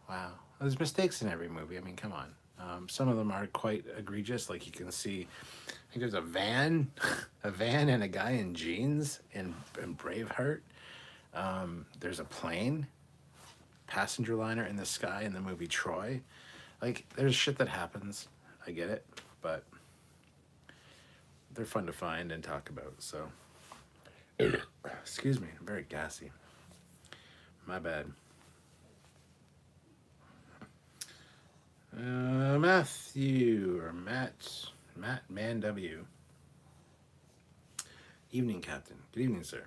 Wow. There's mistakes in every movie. I mean, come on. Some of them are quite egregious. Like, you can see, I think there's a van and a guy in jeans in Braveheart. There's a plane, passenger liner in the sky in the movie Troy. Like, there's shit that happens. I get it. But they're fun to find and talk about, so. Excuse me, I'm very gassy. My bad. Matthew, or Matt Man W. Evening, Captain. Good evening, sir.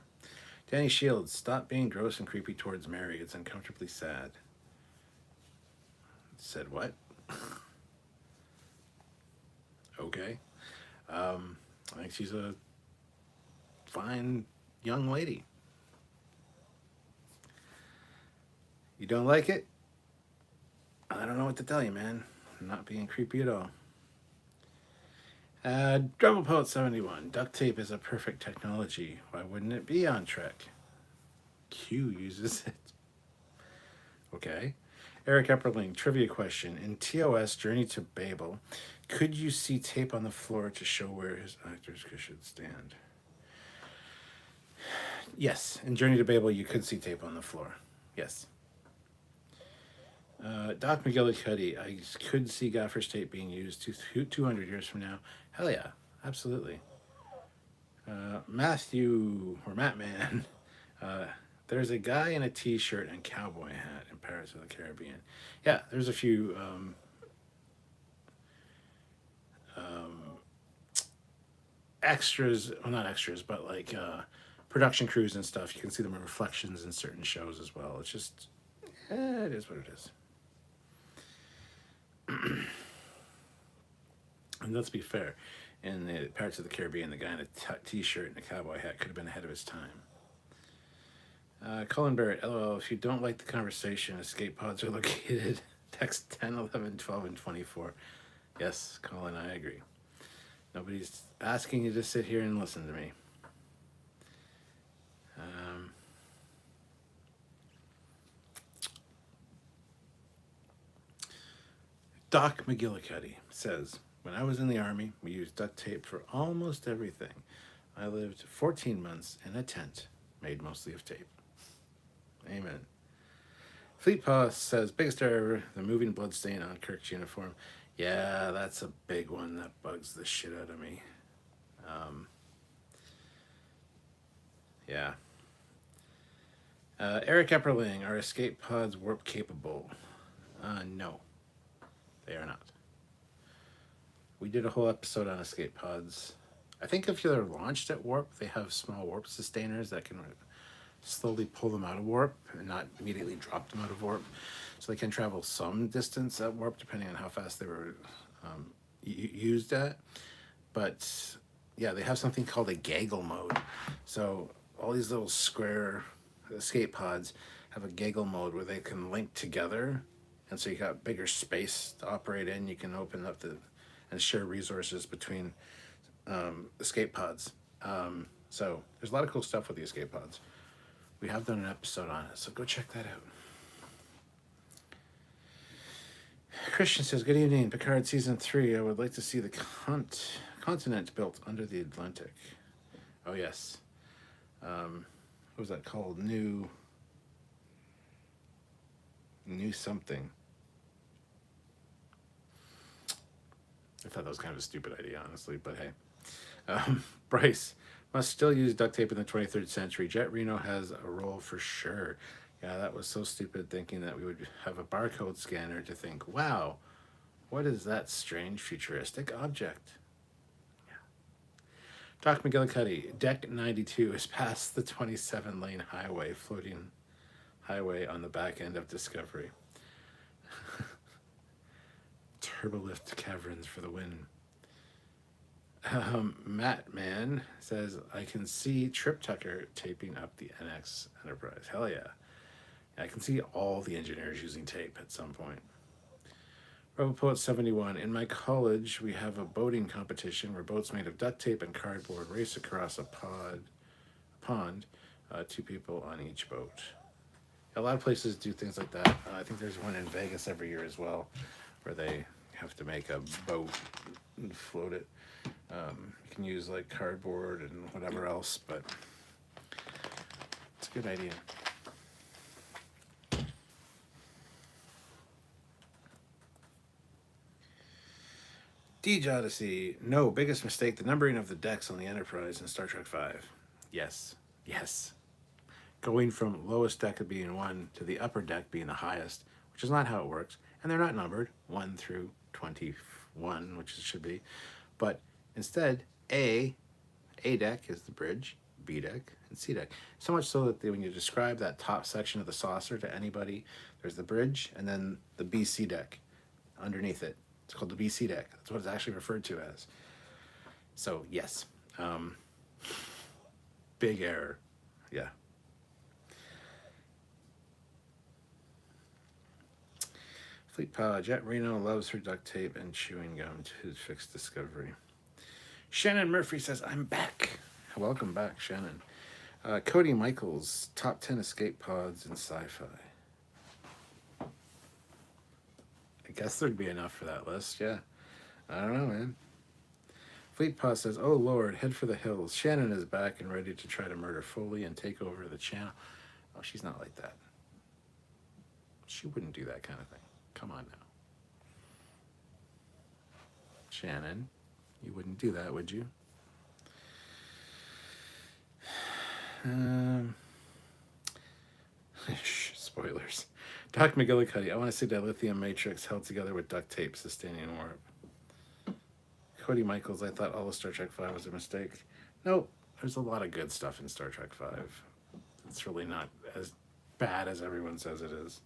Danny Shields, stop being gross and creepy towards Mary. It's uncomfortably sad. Said what? Okay. I think she's a fine young lady. You don't like it? I don't know what to tell you, man. I'm not being creepy at all. Drumble Poet 71. Duct tape is a perfect technology. Why wouldn't it be on Trek? Q uses it. Okay. Eric Epperling, trivia question. In TOS Journey to Babel, could you see tape on the floor to show where his actors should stand? Yes. In Journey to Babel, you could see tape on the floor. Yes. Doc McGillicuddy, I could see Gaffer's tape being used 200 years from now. Hell yeah, absolutely. Matthew, or Mattman, uh, there's a guy in a t-shirt and cowboy hat in Pirates of the Caribbean. Yeah, there's a few extras, well, not extras, but like production crews and stuff. You can see them in reflections in certain shows as well. It's just, it is what it is. And let's be fair, in the Pirates of the Caribbean, the guy in a t-shirt and a cowboy hat could have been ahead of his time. Colin Barrett, LOL, if you don't like the conversation, escape pods are located. Text 10, 11, 12, and 24. Yes, Colin, I agree. Nobody's asking you to sit here and listen to me. Doc McGillicuddy says, when I was in the Army, we used duct tape for almost everything. I lived 14 months in a tent made mostly of tape. Amen. Fleet Paw says, biggest error ever, the moving bloodstain on Kirk's uniform. Yeah, that's a big one that bugs the shit out of me. Yeah. Eric Epperling, are escape pods warp capable? No, they are not. We did a whole episode on escape pods. I think if they're launched at warp, they have small warp sustainers that can slowly pull them out of warp and not immediately drop them out of warp. So they can travel some distance at warp depending on how fast they were used at. But yeah, they have something called a gaggle mode. So all these little square escape pods have a gaggle mode where they can link together. And so you got bigger space to operate in. You can open up and share resources between escape pods. So there's a lot of cool stuff with the escape pods. We have done an episode on it, so go check that out. Christian says, good evening, Picard Season 3. I would like to see the continent built under the Atlantic. Oh, yes. What was that called? New something. I thought that was kind of a stupid idea, honestly, but hey. Bryce, must still use duct tape in the 23rd century. Jet Reno has a role for sure. Yeah, that was so stupid thinking that we would have a barcode scanner to think, wow, what is that strange futuristic object? Yeah. Doc McGillicuddy, Deck 92 is past the 27-lane highway, floating highway on the back end of Discovery. Turbolift caverns for the win. Matt Man says, I can see Trip Tucker taping up the NX Enterprise. Hell yeah. I can see all the engineers using tape at some point. RoboPoet 71. In my college, we have a boating competition where boats made of duct tape and cardboard race across a pond, 2 people on each boat. A lot of places do things like that. I think there's one in Vegas every year as well, where they have to make a boat and float it. You can use like cardboard and whatever else, but it's a good idea. Deej Odyssey. No, biggest mistake, the numbering of the decks on the Enterprise in Star Trek V. Yes. Going from lowest deck of being 1 to the upper deck being the highest, which is not how it works. And they're not numbered 1 through 21, which it should be. But instead, A deck is the bridge, B deck, and C deck. So much so that when you describe that top section of the saucer to anybody, there's the bridge and then the BC deck underneath it. It's called the BC deck. That's what it's actually referred to as. So, yes. Big error. Yeah. Fleet Power. Jet Reno loves her duct tape and chewing gum to fix Discovery. Shannon Murphy says, I'm back. Welcome back, Shannon. Cody Michaels, top 10 escape pods in sci-fi. I guess there'd be enough for that list, yeah. I don't know, man. Fleet Paw says, oh Lord, head for the hills. Shannon is back and ready to try to murder Foley and take over the channel. Oh, she's not like that. She wouldn't do that kind of thing. Come on now. Shannon, you wouldn't do that, would you? Spoilers. Doc McGillicuddy, I want to see that lithium matrix held together with duct tape sustaining warp. Cody Michaels, I thought all of Star Trek V was a mistake. Nope, there's a lot of good stuff in Star Trek V. It's really not as bad as everyone says it is.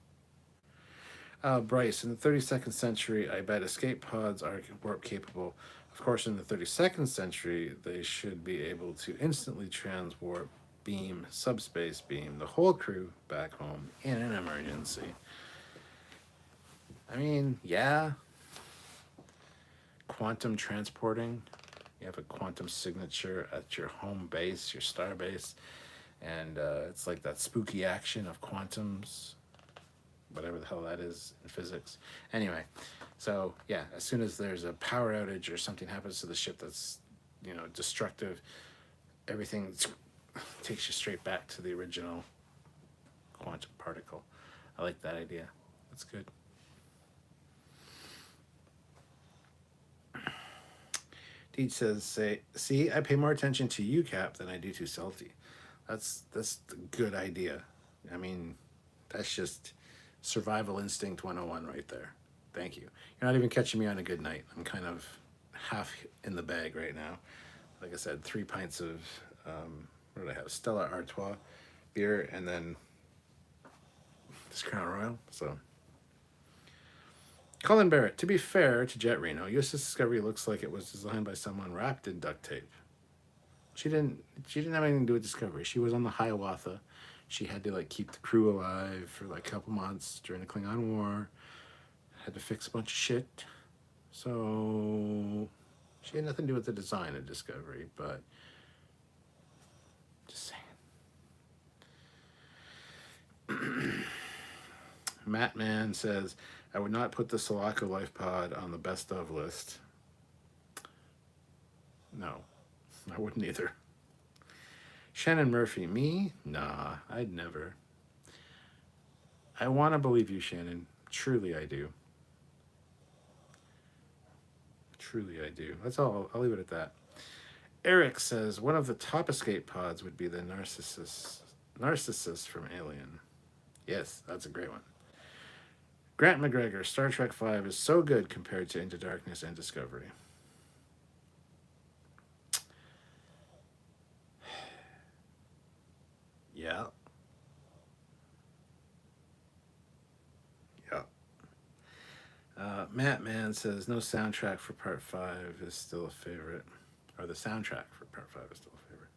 Bryce, in the 32nd century, I bet escape pods are warp capable. Of course, in the 32nd century, they should be able to instantly transwarp, beam, subspace beam the whole crew back home in an emergency. I mean, yeah. Quantum transporting. You have a quantum signature at your home base, your star base, and it's like that spooky action of quantums, whatever the hell that is in physics. Anyway, so yeah, as soon as there's a power outage or something happens to the ship that's, destructive, everything takes you straight back to the original quantum particle. I like that idea. That's good. Deej says, see, I pay more attention to UCAP than I do to Celti. That's a good idea. I mean, that's just survival instinct 101 right there. Thank you. You're not even catching me on a good night. I'm kind of half in the bag right now. Like I said, 3 pints of, what did I have? Stella Artois beer, and then this Crown Royal. So, Colin Barrett, to be fair to Jet Reno, USS Discovery looks like it was designed by someone wrapped in duct tape. She didn't have anything to do with Discovery. She was on the Hiawatha. She had to keep the crew alive for a couple months during the Klingon War. Had to fix a bunch of shit. So she had nothing to do with the design of Discovery, but just saying. Matt Mann says, I would not put the Sulaco Life Pod on the best of list. No, I wouldn't either. Shannon Murphy, me? Nah, I'd never. I want to believe you, Shannon. Truly, I do. Truly, I do. That's all. I'll leave it at that. Eric says, one of the top escape pods would be the Narcissus from Alien. Yes, that's a great one. Grant McGregor, Star Trek V is so good compared to Into Darkness and Discovery. Yeah. Yeah. Matt Mann says, no soundtrack for Part 5 is still a favorite. Or the soundtrack for Part 5 is still a favorite.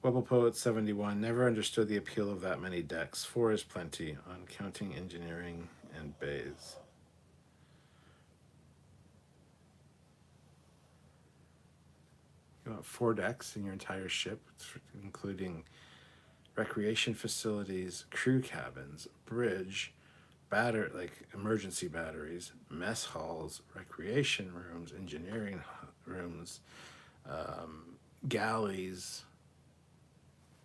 Webble Poet 71, never understood the appeal of that many decks. 4 is plenty on counting engineering and bays. You want 4 decks in your entire ship, including recreation facilities, crew cabins, bridge, emergency batteries, mess halls, recreation rooms, engineering rooms, galleys,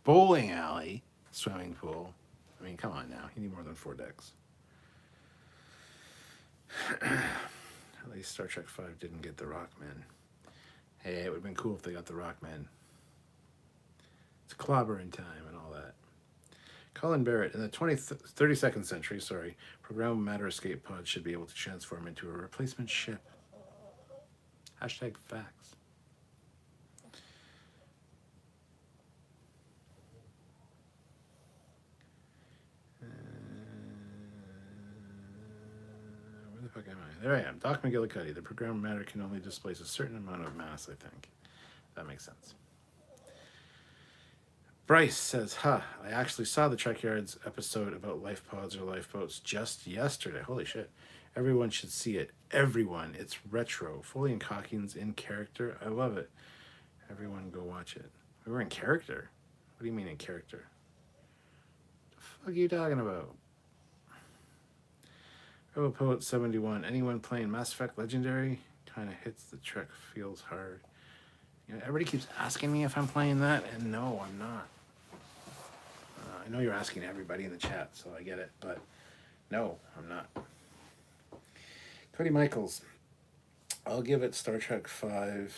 bowling alley, swimming pool. I mean, come on now. You need more than 4 decks. At least Star Trek V didn't get the Rockmen. Hey, it would have been cool if they got the Rockmen. It's clobbering time and all that. Colin Barrett, in the 32nd century, programmable matter escape pods should be able to transform into a replacement ship. Hashtag facts. Where the fuck am I? There I am. Doc McGillicuddy. The programmable matter can only displace a certain amount of mass, I think. That makes sense. Bryce says, I actually saw the Trekyards episode about life pods or lifeboats just yesterday. Holy shit. Everyone should see it. Everyone. It's retro. Foley and Calkins in character. I love it. Everyone go watch it. We were in character? What do you mean in character? The fuck are you talking about? Rebel Poet 71. Anyone playing Mass Effect Legendary? Kind of hits the Trek feels hard. Everybody keeps asking me if I'm playing that, and no, I'm not. I know you're asking everybody in the chat, so I get it, but no, I'm not. Cody Michaels. I'll give it Star Trek 5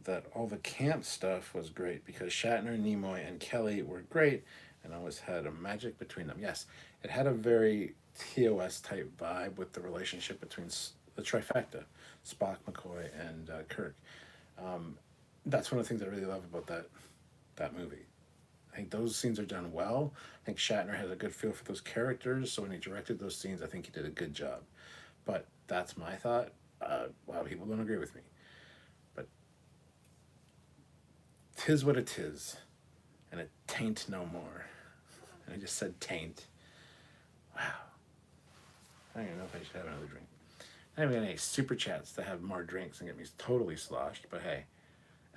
that all the camp stuff was great because Shatner, Nimoy, and Kelly were great and always had a magic between them. Yes, it had a very TOS type vibe with the relationship between the trifecta, Spock, McCoy, and Kirk. That's one of the things I really love about that movie. I think those scenes are done well. I think Shatner has a good feel for those characters, so when he directed those scenes, I think he did a good job. But that's my thought. A lot of people don't agree with me. But 'tis what it is, and it tain't no more. And I just said taint. Wow. I don't even know if I should have another drink. I haven't got any super chats to have more drinks and get me totally sloshed, but hey,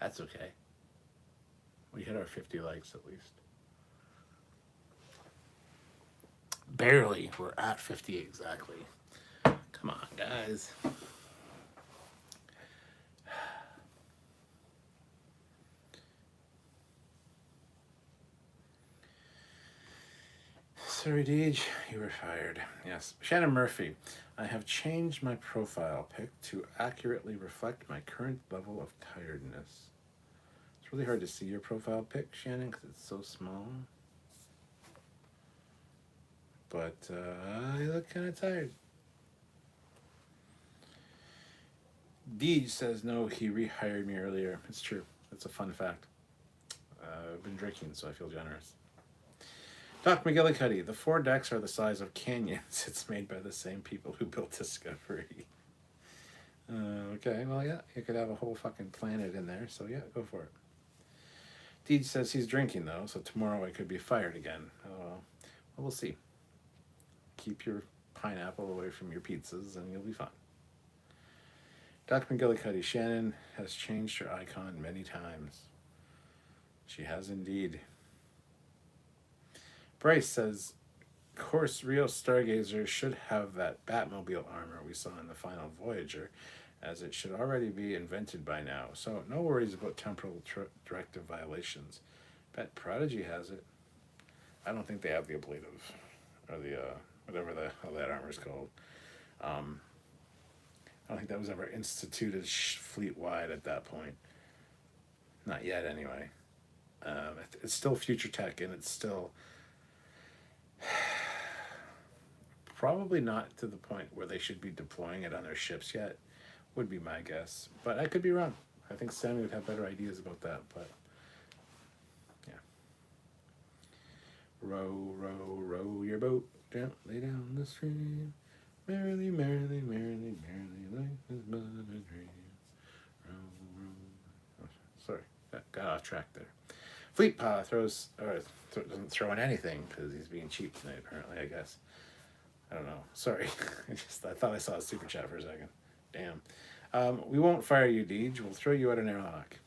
that's okay. We hit our 50 likes at least. Barely. We're at 50 exactly. Come on, guys. Sorry, Deej, you were fired. Yes. Shannon Murphy. I have changed my profile pic to accurately reflect my current level of tiredness. It's really hard to see your profile pic, Shannon, because it's so small. But you look kind of tired. Deej says, no, he rehired me earlier. It's true. It's a fun fact. I've been drinking, so I feel generous. Doc McGillicuddy, the 4 decks are the size of canyons. It's made by the same people who built Discovery. Okay, well, yeah, you could have a whole fucking planet in there, so yeah, go for it. Deej says he's drinking, though, so tomorrow I could be fired again. Well, we'll see. Keep your pineapple away from your pizzas, and you'll be fine. Doc McGillicuddy, Shannon has changed her icon many times. She has indeed. Bryce says, of course, Rio Stargazer should have that Batmobile armor we saw in the final Voyager, as it should already be invented by now. So no worries about temporal directive violations. Bet Prodigy has it. I don't think they have the ablative, or the, whatever the hell that armor is called. I don't think that was ever instituted fleet-wide at that point. Not yet, anyway. It's still future tech, and it's still probably not to the point where they should be deploying it on their ships yet, would be my guess. But I could be wrong. I think Sammy would have better ideas about that, but yeah. Row, row, row your boat gently down the stream. Merrily, merrily, merrily, merrily, life is but a dream. Row, row. Oh, sorry, got off track there. Fleet Pa doesn't throw in anything because he's being cheap tonight, apparently, I guess. I don't know. Sorry. I thought I saw a super chat for a second. Damn. We won't fire you, Deej. We'll throw you out an airlock.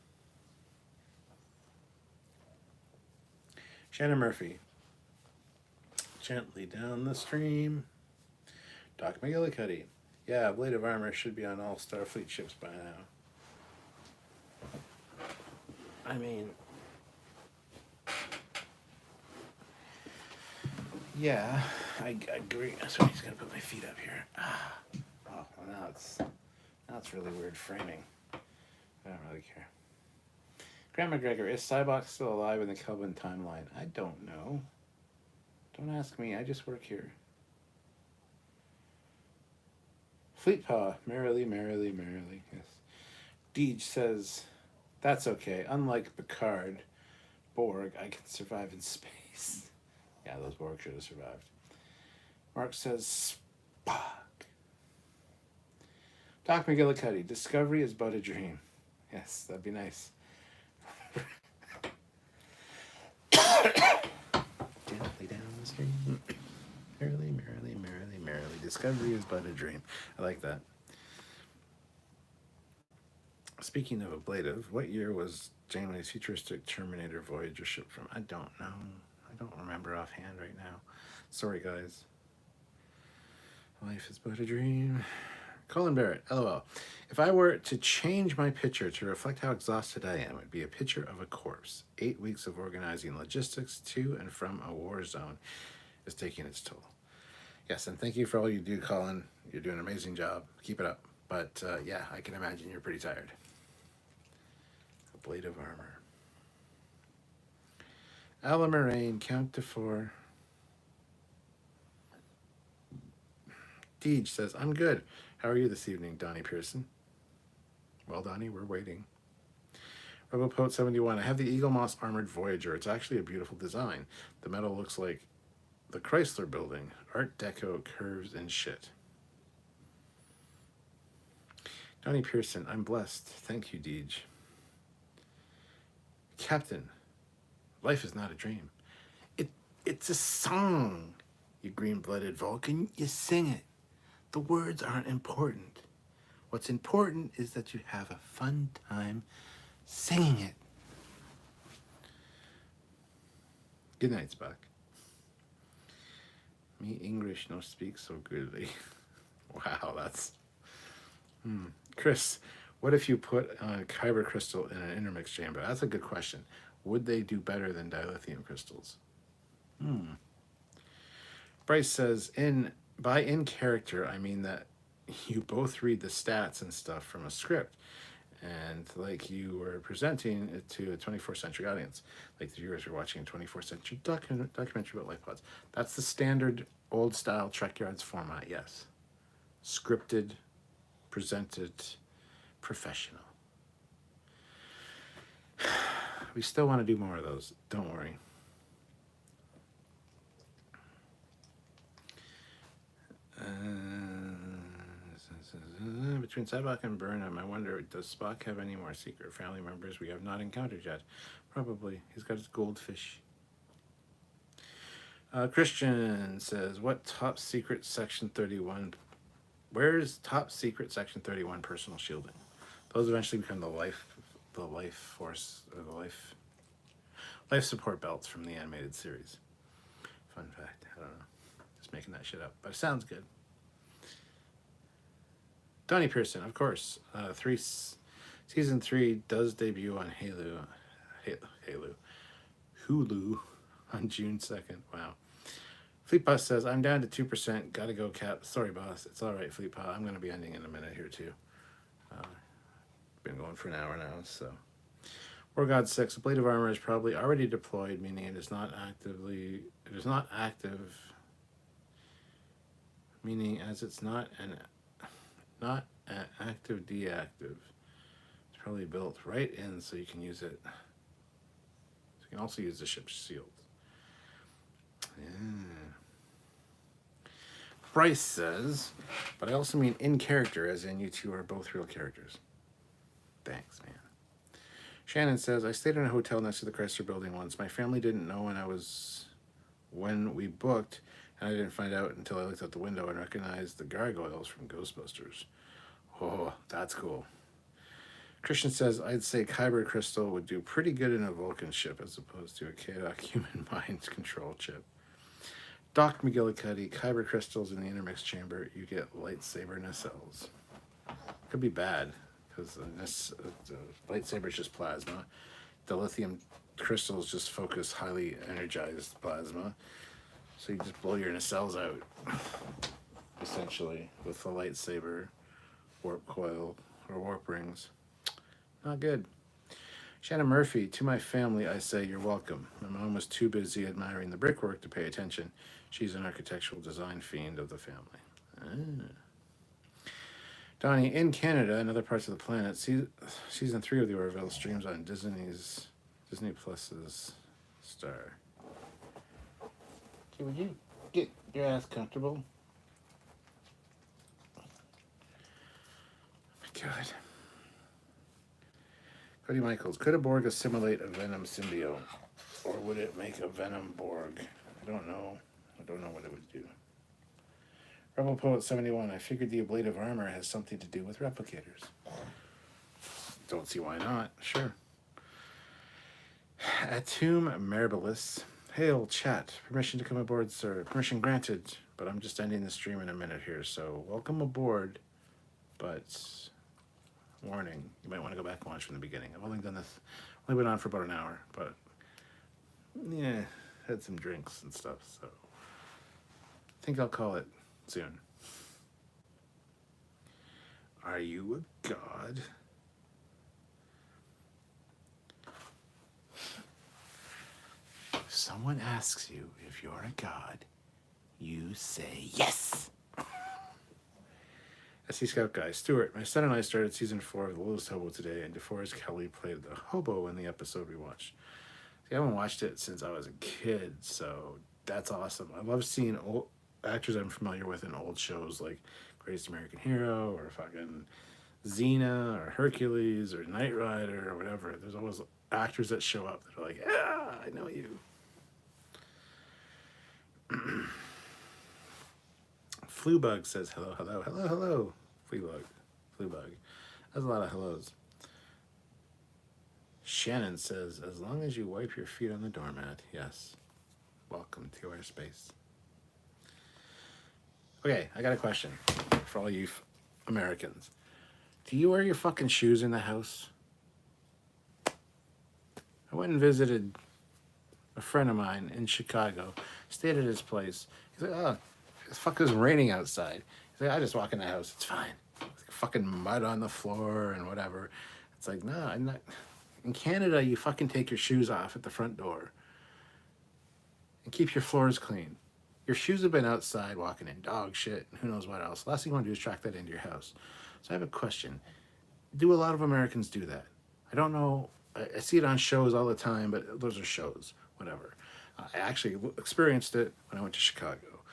Shannon Murphy. Gently down the stream. Doc McGillicuddy. Yeah, Blade of Armor should be on all Starfleet ships by now. I mean, yeah, I agree. Sorry, he's gonna put my feet up here. Oh, well, now it's really weird framing. I don't really care. Grant McGregor, is Cybok still alive in the Kelvin timeline? I don't know. Don't ask me. I just work here. Fleet Paw, merrily, merrily, merrily. Yes. Deej says, that's okay. Unlike Picard, Borg, I can survive in space. Yeah, those Borg should have survived. Mark says, Spock. Doc McGillicuddy, Discovery is but a dream. Yes, that'd be nice. Gently down the stream. Merrily, merrily, merrily, merrily. Discovery is but a dream. I like that. Speaking of ablative, what year was Janeway's futuristic Terminator Voyager ship from? I don't know. I don't remember offhand right now. Sorry, guys. Life is but a dream. Colin Barrett, LOL. If I were to change my picture to reflect how exhausted I am, it'd be a picture of a corpse. 8 weeks of organizing logistics to and from a war zone is taking its toll. Yes, and thank you for all you do, Colin. You're doing an amazing job. Keep it up. But yeah, I can imagine you're pretty tired. A blade of armor. Alamarain, count to 4. Deej says, I'm good. How are you this evening, Donnie Pearson? Well, Donnie, we're waiting. Rebel Poet 71, I have the Eagle Moss Armored Voyager. It's actually a beautiful design. The metal looks like the Chrysler Building. Art Deco curves and shit. Donnie Pearson, I'm blessed. Thank you, Deej. Captain, life is not a dream. It's a song, you green-blooded Vulcan. You sing it. The words aren't important. What's important is that you have a fun time singing it. Good night, Spock. Me English no speak so goodly. Wow, that's... Chris, what if you put a kyber crystal in an intermix chamber? That's a good question. Would they do better than dilithium crystals? Bryce says, by in character, I mean that you both read the stats and stuff from a script, and like you were presenting it to a 24th century audience, like the viewers are watching a 24th century documentary about life pods. That's the standard old style Trekyards format, yes. Scripted, presented, professional. We still want to do more of those, don't worry. Between Sabak and Burnham, I wonder, does Spock have any more secret family members we have not encountered yet? Probably. He's got his goldfish. Christian says, what top secret section 31? Where's top secret section 31 personal shielding? Those eventually become the life force, or the life support belts from the animated series. Fun fact. I don't know. Just making that shit up, but it sounds good. Donnie Pearson, of course. Season 3 does debut on Hulu on June 2nd. Wow. Fleetbot says, I'm down to 2%. Gotta go, Cap. Sorry, boss. It's all right, Fleetbot. I'm going to be ending in a minute here, too. Been going for an hour now, so. War God 6. A blade of armor is probably already deployed, meaning it is not active, meaning as it's not an active deactive. It's probably built right in so you can use it. So you can also use the ship's shield. Yeah. Bryce says, but I also mean in character, as in you two are both real characters. Thanks, man. Shannon says, I stayed in a hotel next to the Chrysler Building once. My family didn't know when we booked, and I didn't find out until I looked out the window and recognized the gargoyles from Ghostbusters. Oh, that's cool. Christian says, I'd say Kyber Crystal would do pretty good in a Vulcan ship as opposed to a Kadok human mind control chip. Doc McGillicuddy, Kyber Crystals in the intermix chamber, you get lightsaber nacelles. Could be bad, because the lightsaber is just plasma. The lithium crystals just focus highly energized plasma. So you just blow your nacelles out, essentially, with the lightsaber, warp coil, or warp rings. Not good. Shannon Murphy, to my family, I say you're welcome. My mom was too busy admiring the brickwork to pay attention. She's an architectural design fiend of the family. Donnie, in Canada and other parts of the planet, season 3 of the Orville streams on Disney Plus's Star. Okay, would you get your ass comfortable? Oh my God. Cody Michaels, could a Borg assimilate a Venom symbiote? Or would it make a Venom Borg? I don't know. I don't know what it would do. Rebel Poet 71, I figured the ablative armor has something to do with replicators. Don't see why not. Sure. Atum Marabilis. Hail, chat. Permission to come aboard, sir. Permission granted, but I'm just ending the stream in a minute here, so welcome aboard, but warning, you might want to go back and watch from the beginning. I've only been on for about an hour, but yeah, had some drinks and stuff, so think I'll call it soon. Are you a god? If someone asks you if you're a god, you say yes. SC Scout Guy. Stuart, my son and I started season 4 of The Littlest Hobo today, and DeForest Kelly played the hobo in the episode we watched. See, I haven't watched it since I was a kid, so that's awesome. I love seeing old actors I'm familiar with in old shows like Greatest American Hero or fucking Xena or Hercules or Knight Rider or whatever. There's always actors that show up that are like, yeah, I know you. Flubug says hello, hello, hello, hello. Flubug. That's a lot of hellos. Shannon says, as long as you wipe your feet on the doormat, yes. Welcome to our space. Okay, I got a question for all you Americans. Do you wear your fucking shoes in the house? I went and visited a friend of mine in Chicago, stayed at his place. He's like, oh, it's fucking raining outside. He's like, I just walk in the house, it's fine. It's like fucking mud on the floor and whatever. It's like, no, I'm not. In Canada, you fucking take your shoes off at the front door and keep your floors clean. Your shoes have been outside walking in dog shit and who knows what else. Last thing you want to do is track that into your house. So I have a question. Do a lot of Americans do that? I don't know. I see it on shows all the time, but those are shows, whatever. I actually experienced it when I went to Chicago.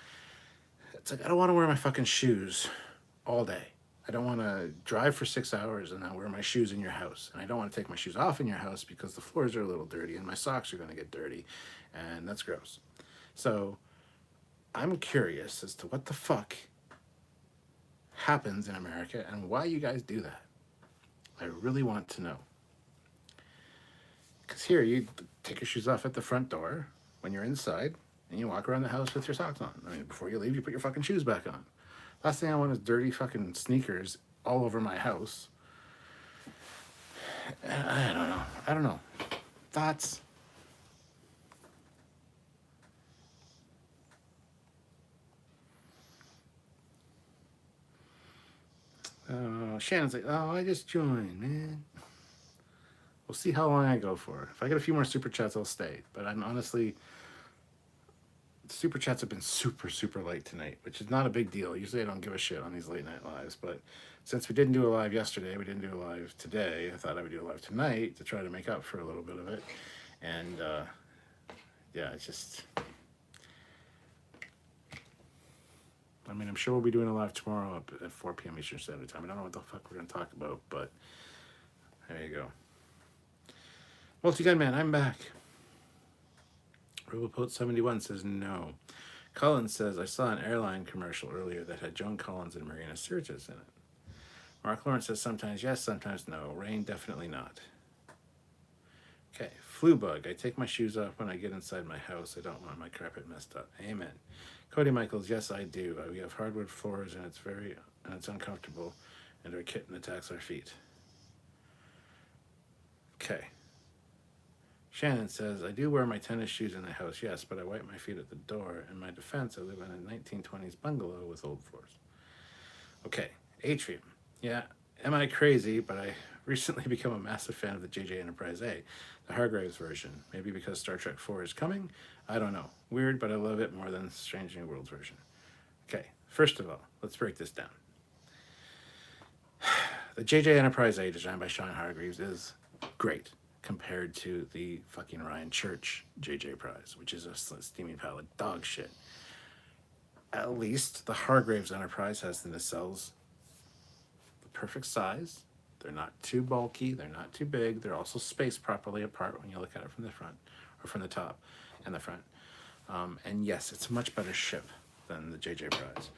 It's like, I don't want to wear my fucking shoes all day. I don't want to drive for 6 hours and then wear my shoes in your house. And I don't want to take my shoes off in your house because the floors are a little dirty and my socks are going to get dirty. And that's gross. So I'm curious as to what the fuck happens in America and why you guys do that. I really want to know. Because here, you take your shoes off at the front door when you're inside and you walk around the house with your socks on. I mean, before you leave, you put your fucking shoes back on. Last thing I want is dirty fucking sneakers all over my house. I don't know. Thoughts? Shannon's like, oh, I just joined, man. We'll see how long I go for. If I get a few more super chats, I'll stay. But I'm honestly, super chats have been super, super late tonight, which is not a big deal. Usually I don't give a shit on these late night lives, but since we didn't do a live yesterday, we didn't do a live today, I thought I would do a live tonight to try to make up for a little bit of it. And yeah, it's just, I mean, I'm sure we'll be doing a live tomorrow up at 4 p.m. Eastern Standard Time. I don't know what the fuck we're going to talk about, but there you go. Multi-Gun Man, I'm back. Robopote71 says no. Collins says, I saw an airline commercial earlier that had Joan Collins and Marina Sirtis in it. Mark Lawrence says sometimes yes, sometimes no. Rain, definitely not. Okay, Flubug. I take my shoes off when I get inside my house. I don't want my carpet messed up. Amen. Cody Michaels, yes, I do. We have hardwood floors and it's uncomfortable, and our kitten attacks our feet. Okay. Shannon says, I do wear my tennis shoes in the house, yes, but I wipe my feet at the door. In my defense, I live in a 1920s bungalow with old floors. Okay, Atrium. Yeah, am I crazy, but I recently become a massive fan of the JJ Enterprise A, the Hargraves version. Maybe because Star Trek 4 is coming? I don't know. Weird, but I love it more than Strange New Worlds version. Okay, first of all, let's break this down. The JJ Enterprise A, designed by Sean Hargreaves, is great compared to the fucking Ryan Church JJ Prize, which is a steaming pile of dog shit. At least the Hargraves Enterprise has the nacelles the perfect size. They're not too bulky, they're not too big, they're also spaced properly apart when you look at it from the front, or from the top and the front. And yes, it's a much better ship than the JJ Prize.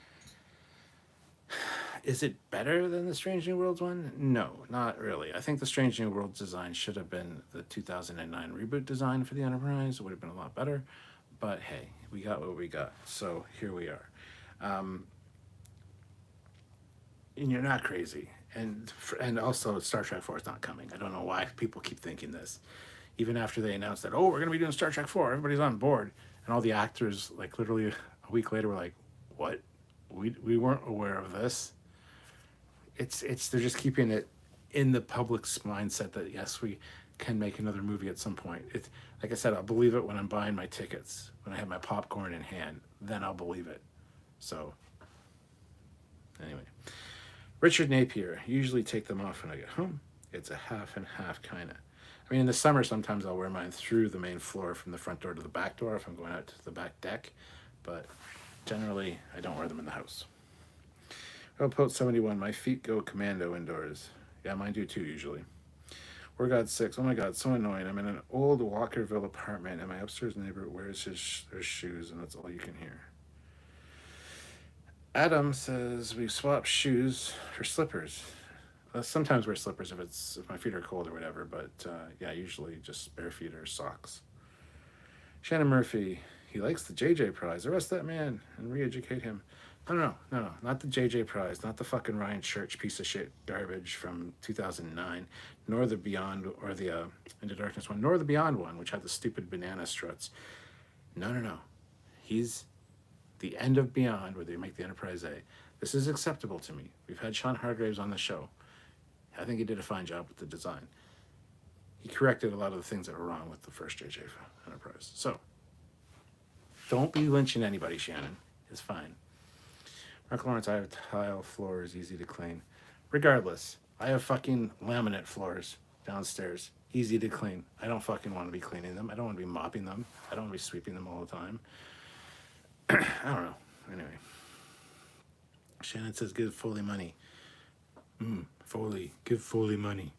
Is it better than the Strange New Worlds one? No, not really. I think the Strange New Worlds design should have been the 2009 reboot design for the Enterprise. It would have been a lot better. But hey, we got what we got. So here we are. And you're not crazy. And also, Star Trek 4 is not coming. I don't know why people keep thinking this. Even after they announced that, oh, we're going to be doing Star Trek 4, everybody's on board. And all the actors, like literally a week later, were like, what? We weren't aware of this. It's they're just keeping it in the public's mindset that yes, we can make another movie at some point. It's like I said, I'll believe it when I'm buying my tickets, when I have my popcorn in hand, then I'll believe it. So anyway, Richard Napier, usually take them off when I get home. It's a half and half kind of. I mean, in the summer, sometimes I'll wear mine through the main floor from the front door to the back door if I'm going out to the back deck, but generally I don't wear them in the house. Oh, Pote 71, my feet go commando indoors. Yeah, mine do too, usually. War God 6, oh my God, so annoying. I'm in an old Walkerville apartment, and my upstairs neighbor wears their shoes, and that's all you can hear. Adam says we swap shoes for slippers. Sometimes wear slippers if my feet are cold or whatever, but yeah, usually just bare feet or socks. Shannon Murphy, he likes the JJ prize. Arrest that man and re-educate him. No, not the JJ prize, not the fucking Ryan Church piece of shit garbage from 2009, nor the Beyond or the Into Darkness one, nor the Beyond one, which had the stupid banana struts. No. He's the end of Beyond, where they make the Enterprise A. This is acceptable to me. We've had Sean Hargraves on the show. I think he did a fine job with the design. He corrected a lot of the things that were wrong with the first JJ Enterprise. So, don't be lynching anybody, Shannon. It's fine. Mark Lawrence, I have tile floors, easy to clean. Regardless, I have fucking laminate floors downstairs, easy to clean. I don't fucking want to be cleaning them. I don't want to be mopping them. I don't want to be sweeping them all the time. I don't know. Anyway. Shannon says, give Foley money. Foley. Give Foley money.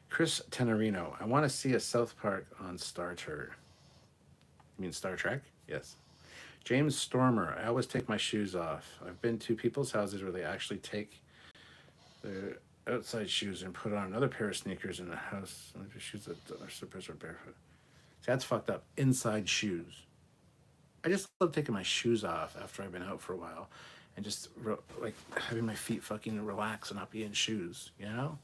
Chris Tenorino, I want to see a South Park on Star Trek. You mean Star Trek? Yes. James Stormer, I always take my shoes off. I've been to people's houses where they actually take their outside shoes and put on another pair of sneakers in the house. And shoes that are supposed to be barefoot. See, that's fucked up. Inside shoes. I just love taking my shoes off after I've been out for a while and just like having my feet fucking relax and not be in shoes, you know?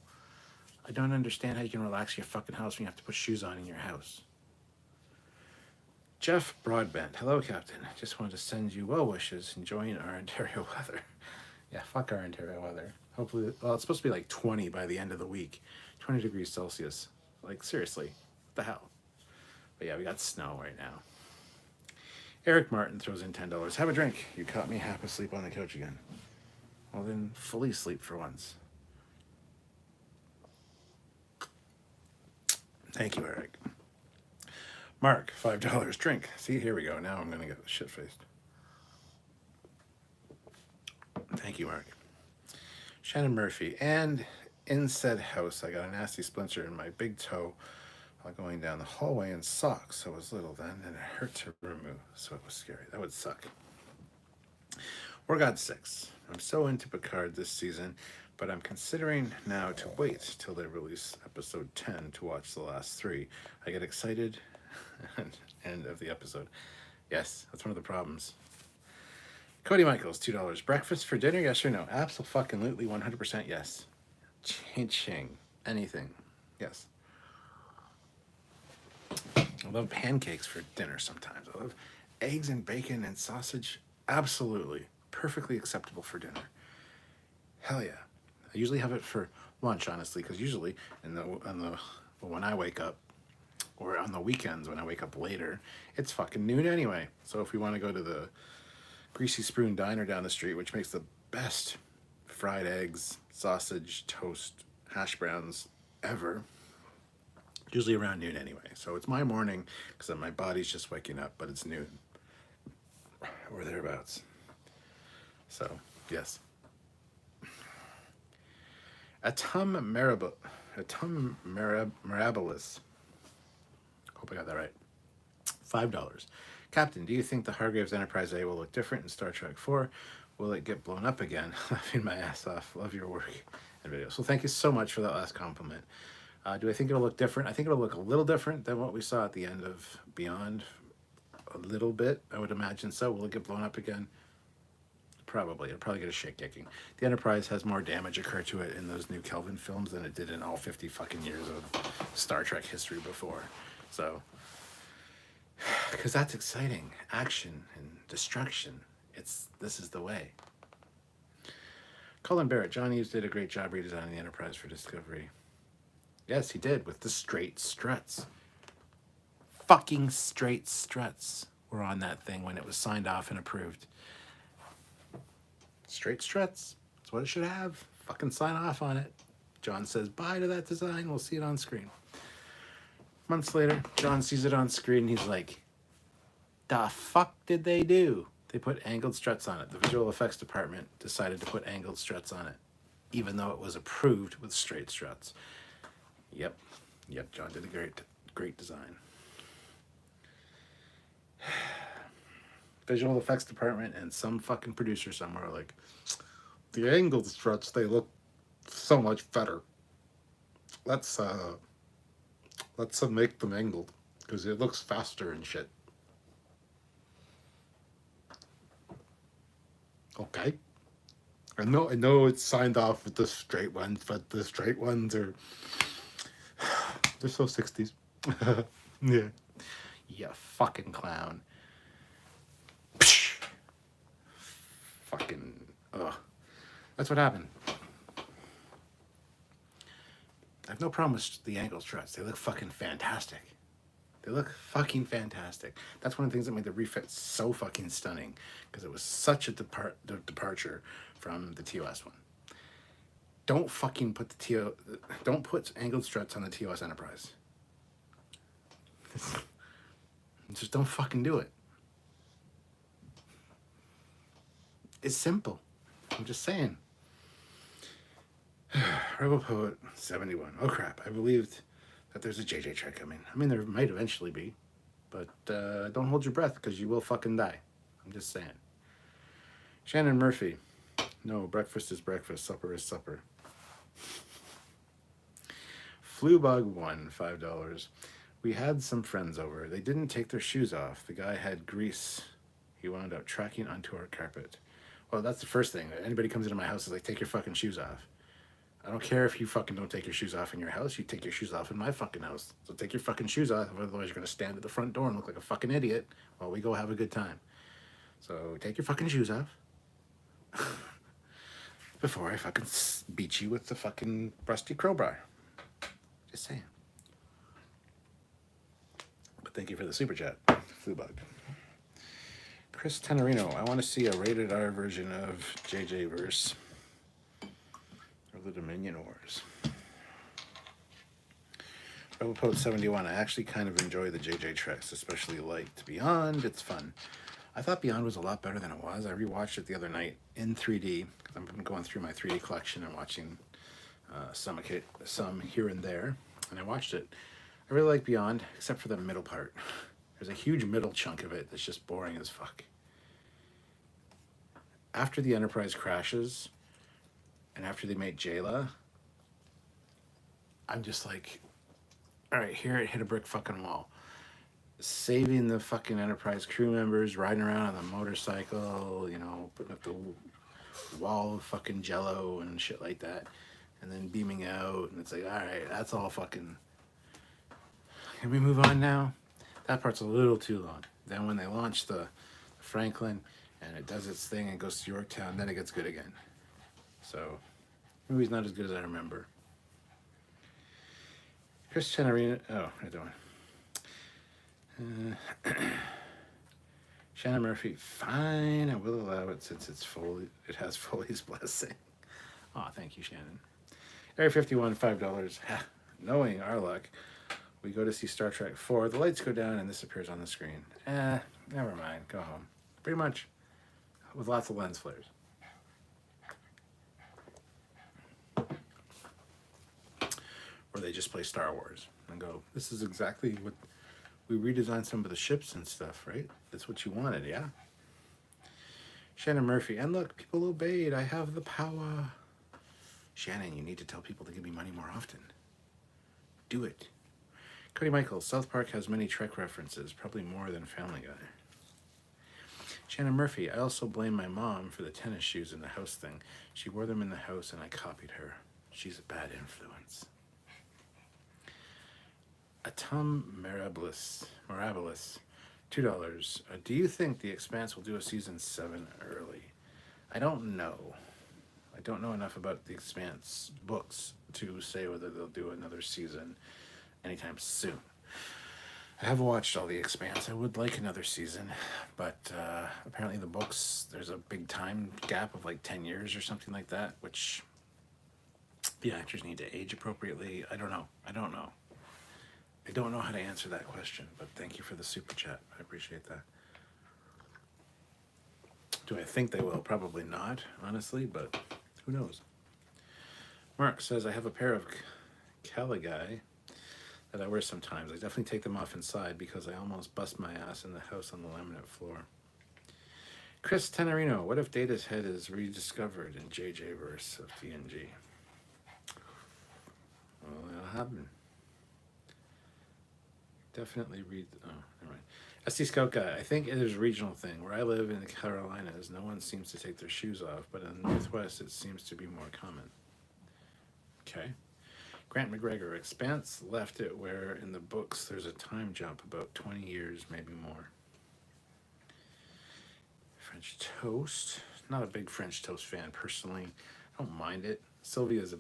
I don't understand how you can relax your fucking house when you have to put shoes on in your house. Jeff Broadbent, hello, Captain. Just wanted to send you well wishes, enjoying our Ontario weather. Yeah, fuck our Ontario weather. Hopefully, well, it's supposed to be like 20 by the end of the week. 20 degrees Celsius. Like, seriously, what the hell? But yeah, we got snow right now. Eric Martin throws in $10. Have a drink. You caught me half asleep on the couch again. Well, then fully sleep for once. Thank you, Eric. Mark, $5. Drink. See, here we go. Now I'm going to get shit-faced. Thank you, Mark. Shannon Murphy. And in said house, I got a nasty splinter in my big toe while going down the hallway in socks. I was little then, and it hurt to remove, so it was scary. That would suck. War God 6. I'm so into Picard this season, but I'm considering now to wait till they release episode 10 to watch the last 3. I get excited end of the episode. Yes, that's one of the problems. Cody Michaels, $2. Breakfast for dinner, yes or no? Absolutely, 100% yes. Ching. Anything. Yes. I love pancakes for dinner sometimes. I love eggs and bacon and sausage. Absolutely. Perfectly acceptable for dinner. Hell yeah. I usually have it for lunch, honestly, because usually when I wake up, or on the weekends when I wake up later, it's fucking noon anyway. So if we want to go to the Greasy Spoon Diner down the street, which makes the best fried eggs, sausage, toast, hash browns ever, usually around noon anyway. So it's my morning because my body's just waking up, but it's noon or thereabouts. So, yes. Atum Mirabilis. Hope I got that right. $5. Captain, do you think the Hargraves Enterprise A will look different in Star Trek 4? Will it get blown up again? Laughing my ass off. Love your work and videos. Well, thank you so much for that last compliment. Do I think it'll look different? I think it'll look a little different than what we saw at the end of Beyond. A little bit, I would imagine so. Will it get blown up again? Probably. It'll probably get a shit kicking. The Enterprise has more damage occur to it in those new Kelvin films than it did in all 50 fucking years of Star Trek history before. So, because that's exciting. Action and destruction. This is the way. Colin Barrett, John Hughes did a great job redesigning the Enterprise for Discovery. Yes, he did, with the straight struts. Fucking straight struts were on that thing when it was signed off and approved. Straight struts. That's what it should have. Fucking sign off on it. John says bye to that design. We'll see it on screen. Months later, John sees it on screen. He's like, the fuck did they do? They put angled struts on it. The visual effects department decided to put angled struts on it, even though it was approved with straight struts. Yep, John did a great design. Visual effects department and some fucking producer somewhere are like, the angled struts, they look so much better. Let's make them angled because it looks faster and shit. Okay. I know it's signed off with the straight ones, but the straight ones are they're so 60s. Yeah. You fucking clown. Fucking ugh. That's what happened. I have no problem with the angle struts. They look fucking fantastic. They look fucking fantastic. That's one of the things that made the refit so fucking stunning, because it was such a departure from the TOS one. Don't fucking put don't put angled struts on the TOS Enterprise. Just don't fucking do it. It's simple. I'm just saying. Rebel Poet 71. Oh crap, I believed that there's a JJ Trek coming. I mean, there might eventually be, but don't hold your breath because you will fucking die. I'm just saying. Shannon Murphy. No, breakfast is breakfast, supper is supper. Flubug1, $5. We had some friends over. They didn't take their shoes off. The guy had grease. He wound up tracking onto our carpet. Well, that's the first thing. Anybody comes into my house is like, take your fucking shoes off. I don't care if you fucking don't take your shoes off in your house. You take your shoes off in my fucking house. So take your fucking shoes off. Otherwise, you're going to stand at the front door and look like a fucking idiot while we go have a good time. So take your fucking shoes off. Before I fucking beat you with the fucking rusty crowbar. Just saying. But thank you for the super chat, Flubug. Chris Tenorino, I want to see a rated R version of JJ Verse. The Dominion Wars. Rebel Poet 71. I actually kind of enjoy the JJ Treks, especially liked Beyond. It's fun. I thought Beyond was a lot better than it was. I rewatched it the other night in 3D because I've been going through my 3D collection and watching some here and there, and I watched it. I really like Beyond, except for the middle part. There's a huge middle chunk of it that's just boring as fuck. After the Enterprise crashes, and after they made Jayla, I'm just like, all right, here it hit a brick fucking wall. Saving the fucking Enterprise crew members, riding around on the motorcycle, you know, putting up the wall of fucking jello and shit like that, and then beaming out, and it's like, all right, that's all fucking... Can we move on now? That part's a little too long. Then when they launch the Franklin, and it does its thing and goes to Yorktown, then it gets good again. So, the movie's not as good as I remember. Chris Tenorino. Oh, I don't. Shannon Murphy. Fine, I will allow it since it's Foley. It has Foley's blessing. Oh, thank you, Shannon. Area 51, $5. Knowing our luck, we go to see Star Trek 4. The lights go down and this appears on the screen. Never mind. Go home. Pretty much, with lots of lens flares. Or they just play Star Wars and go, this is exactly what we redesigned some of the ships and stuff, right? That's what you wanted, yeah? Shannon Murphy, and look, people obeyed. I have the power. Shannon, you need to tell people to give me money more often. Do it. Cody Michaels, South Park has many Trek references, probably more than Family Guy. Shannon Murphy, I also blame my mom for the tennis shoes in the house thing. She wore them in the house and I copied her. She's a bad influence. Atom Mirabilis. $2. Do you think The Expanse will do a season 7 early? I don't know. I don't know enough about The Expanse books to say whether they'll do another season anytime soon. I have watched all The Expanse. I would like another season, but apparently the books, there's a big time gap of like 10 years or something like that, which the actors need to age appropriately. I don't know. I don't know how to answer that question, but thank you for the super chat. I appreciate that. Do I think they will? Probably not, honestly, but who knows? Mark says, I have a pair of Caligai that I wear sometimes. I definitely take them off inside because I almost bust my ass in the house on the laminate floor. Chris Tenorino, what if Data's head is rediscovered in JJ verse of TNG? Well, that'll happen. Definitely read. Oh, never mind. SD Scout Guy, I think it is a regional thing. Where I live in the Carolinas, no one seems to take their shoes off, but in the Northwest, it seems to be more common. Okay. Grant McGregor, Expanse left it where in the books there's a time jump about 20 years, maybe more. French toast. Not a big French toast fan personally. I don't mind it. Sylvia's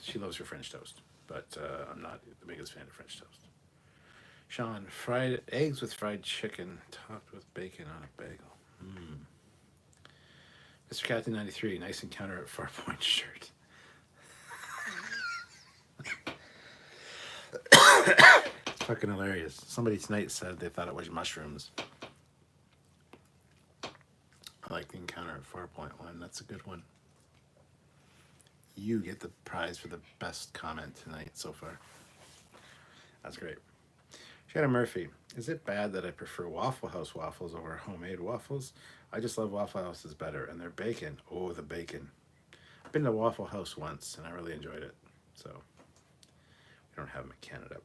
she loves her French toast, but I'm not the biggest fan of French toast. Sean, fried eggs with fried chicken topped with bacon on a bagel. Mr. Captain 93, nice encounter at Farpoint shirt. It's fucking hilarious. Somebody tonight said they thought it was mushrooms. I like the encounter at Farpoint one. That's a good one. You get the prize for the best comment tonight so far. That's great. Shannon Murphy, is it bad that I prefer Waffle House waffles over homemade waffles? I just love Waffle House's better, and their bacon. Oh, the bacon. I've been to Waffle House once, and I really enjoyed it. So, we don't have them in Canada.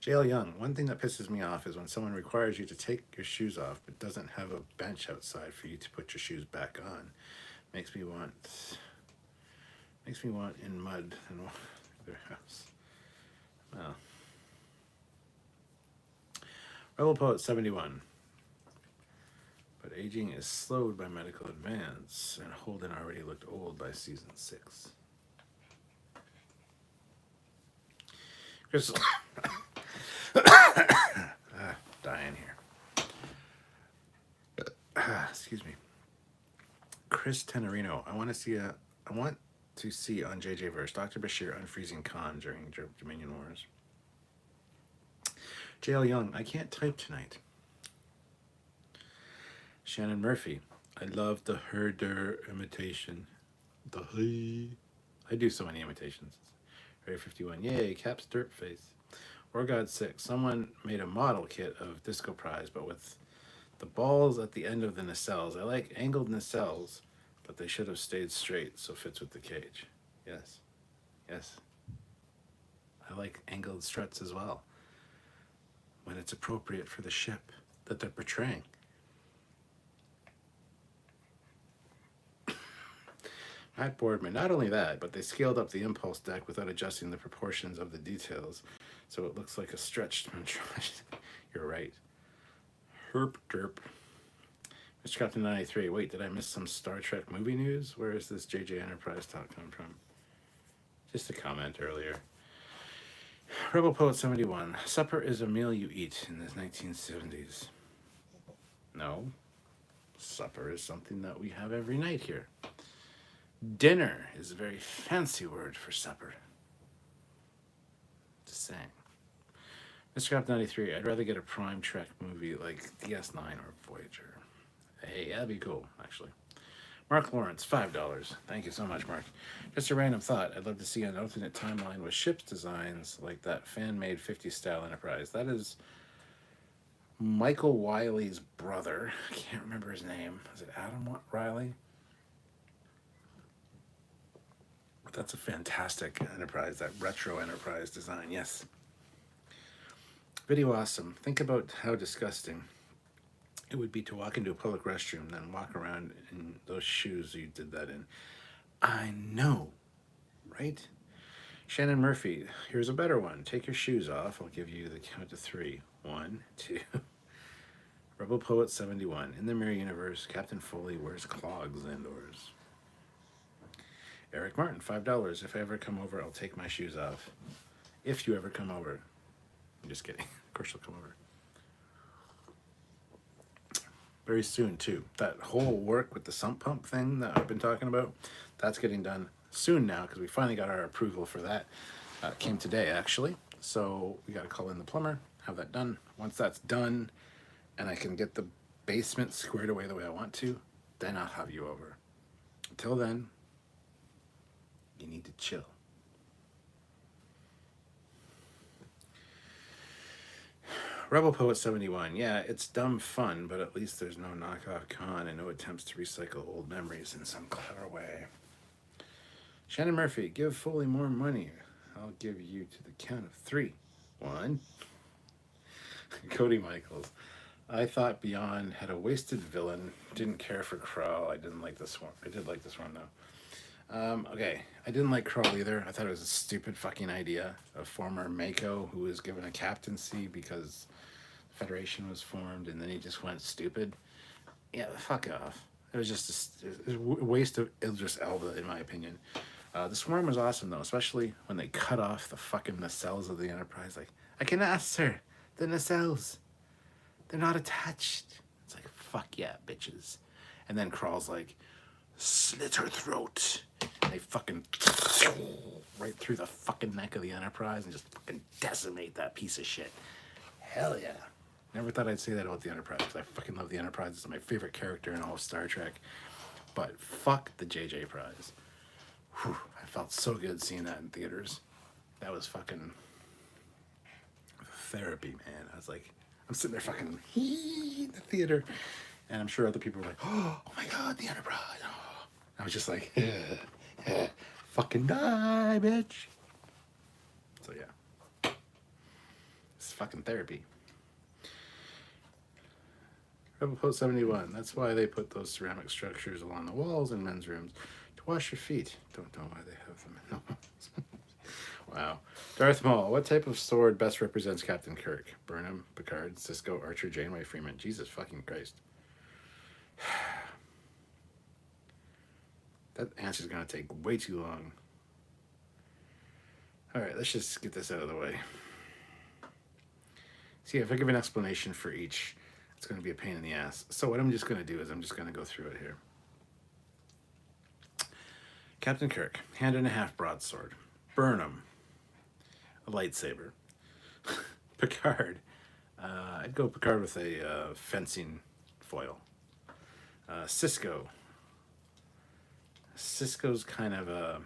JL Young, one thing that pisses me off is when someone requires you to take your shoes off, but doesn't have a bench outside for you to put your shoes back on. Makes me want in mud and their house. Well, Rebel Poet 71. But aging is slowed by medical advance, and Holden already looked old by season 6. Chris, dying here. Excuse me. Chris Tenorino, I want to see on JJ Verse Dr. Bashir unfreezing Khan during Dominion Wars. JL Young, I can't type tonight. Shannon Murphy, I love the herder imitation. I do so many imitations. Area 51, yay, Cap's dirt face. Or God 6, someone made a model kit of Disco Prize, but with the balls at the end of the nacelles. I like angled nacelles, but they should have stayed straight so fits with the cage. Yes. I like angled struts as well, when it's appropriate for the ship that they're portraying. Matt Boardman, not only that, but they scaled up the impulse deck without adjusting the proportions of the details, so it looks like a stretched monstrosity. You're right. Herp derp. Mr. Captain 93, wait, did I miss some Star Trek movie news? Where is this JJ Enterprise talk coming from? Just a comment earlier. Rebel Poet 71, supper is a meal you eat in the 1970s. No, supper is something that we have every night here. Dinner is a very fancy word for supper. Just saying. Mr. Captain 93, I'd rather get a Prime Trek movie like DS9 or Voyager. Hey, that'd be cool, actually. Mark Lawrence, $5. Thank you so much, Mark. Just a random thought. I'd love to see an alternate timeline with ships designs like that fan-made 50s style Enterprise. That is Michael Wiley's brother. I can't remember his name. Is it Adam Riley? That's a fantastic Enterprise, that retro Enterprise design, yes. Video awesome. Think about how disgusting it would be to walk into a public restroom and then walk around in those shoes you did that in. I know, right? Shannon Murphy, here's a better one. Take your shoes off. I'll give you the count to 3. 1, 2. Rebel Poet 71. In the Mirror Universe, Captain Foley wears clogs indoors. Eric Martin, $5. If I ever come over, I'll take my shoes off. If you ever come over. I'm just kidding. Of course you'll come over. Very soon, too. That whole work with the sump pump thing that I've been talking about, that's getting done soon now because we finally got our approval for that. Came today, actually. So we got to call in the plumber, have that done. Once that's done and I can get the basement squared away the way I want to, then I'll have you over. Until then, you need to chill. Rebel Poet 71. Yeah, it's dumb fun, but at least there's no knockoff con and no attempts to recycle old memories in some clever way. Shannon Murphy, give Foley more money. I'll give you to the count of 3. 1. Cody Michaels. I thought Beyond had a wasted villain. Didn't care for Krull. I didn't like this one. I did like this one, though. Okay, I didn't like Krull either. I thought it was a stupid fucking idea. A former Mako who was given a captaincy because the Federation was formed, and then he just went stupid. Yeah, fuck off. It was just a waste of Idris Elba, in my opinion. The Swarm was awesome, though, especially when they cut off the fucking nacelles of the Enterprise. Like, I can ask, sir, the nacelles, they're not attached. It's like, fuck yeah, bitches. And then Krull's like, slit her throat. And they fucking right through the fucking neck of the Enterprise and just fucking decimate that piece of shit. Hell yeah. Never thought I'd say that about the Enterprise, because I fucking love the Enterprise. It's my favorite character in all of Star Trek. But fuck the JJ Prize. Whew, I felt so good seeing that in theaters. That was fucking therapy, man. I was like, I'm sitting there fucking in the theater, and I'm sure other people were like, oh my god, the Enterprise. Oh. I was just like, fucking die, bitch. So yeah, it's fucking therapy. Rebel Post 71. That's why they put those ceramic structures along the walls in men's rooms to wash your feet. Don't know why they have them in the walls. Wow. Darth Maul. What type of sword best represents Captain Kirk? Burnham, Picard, Sisko, Archer, Janeway, Freeman. Jesus fucking Christ. That answer's gonna take way too long. Alright, let's just get this out of the way. See, if I give an explanation for each, it's going to be a pain in the ass. So what I'm just going to do is I'm just going to go through it here. Captain Kirk, hand and a half broadsword. Burnham, a lightsaber. Picard, I'd go Picard with a fencing foil. Sisko's kind of a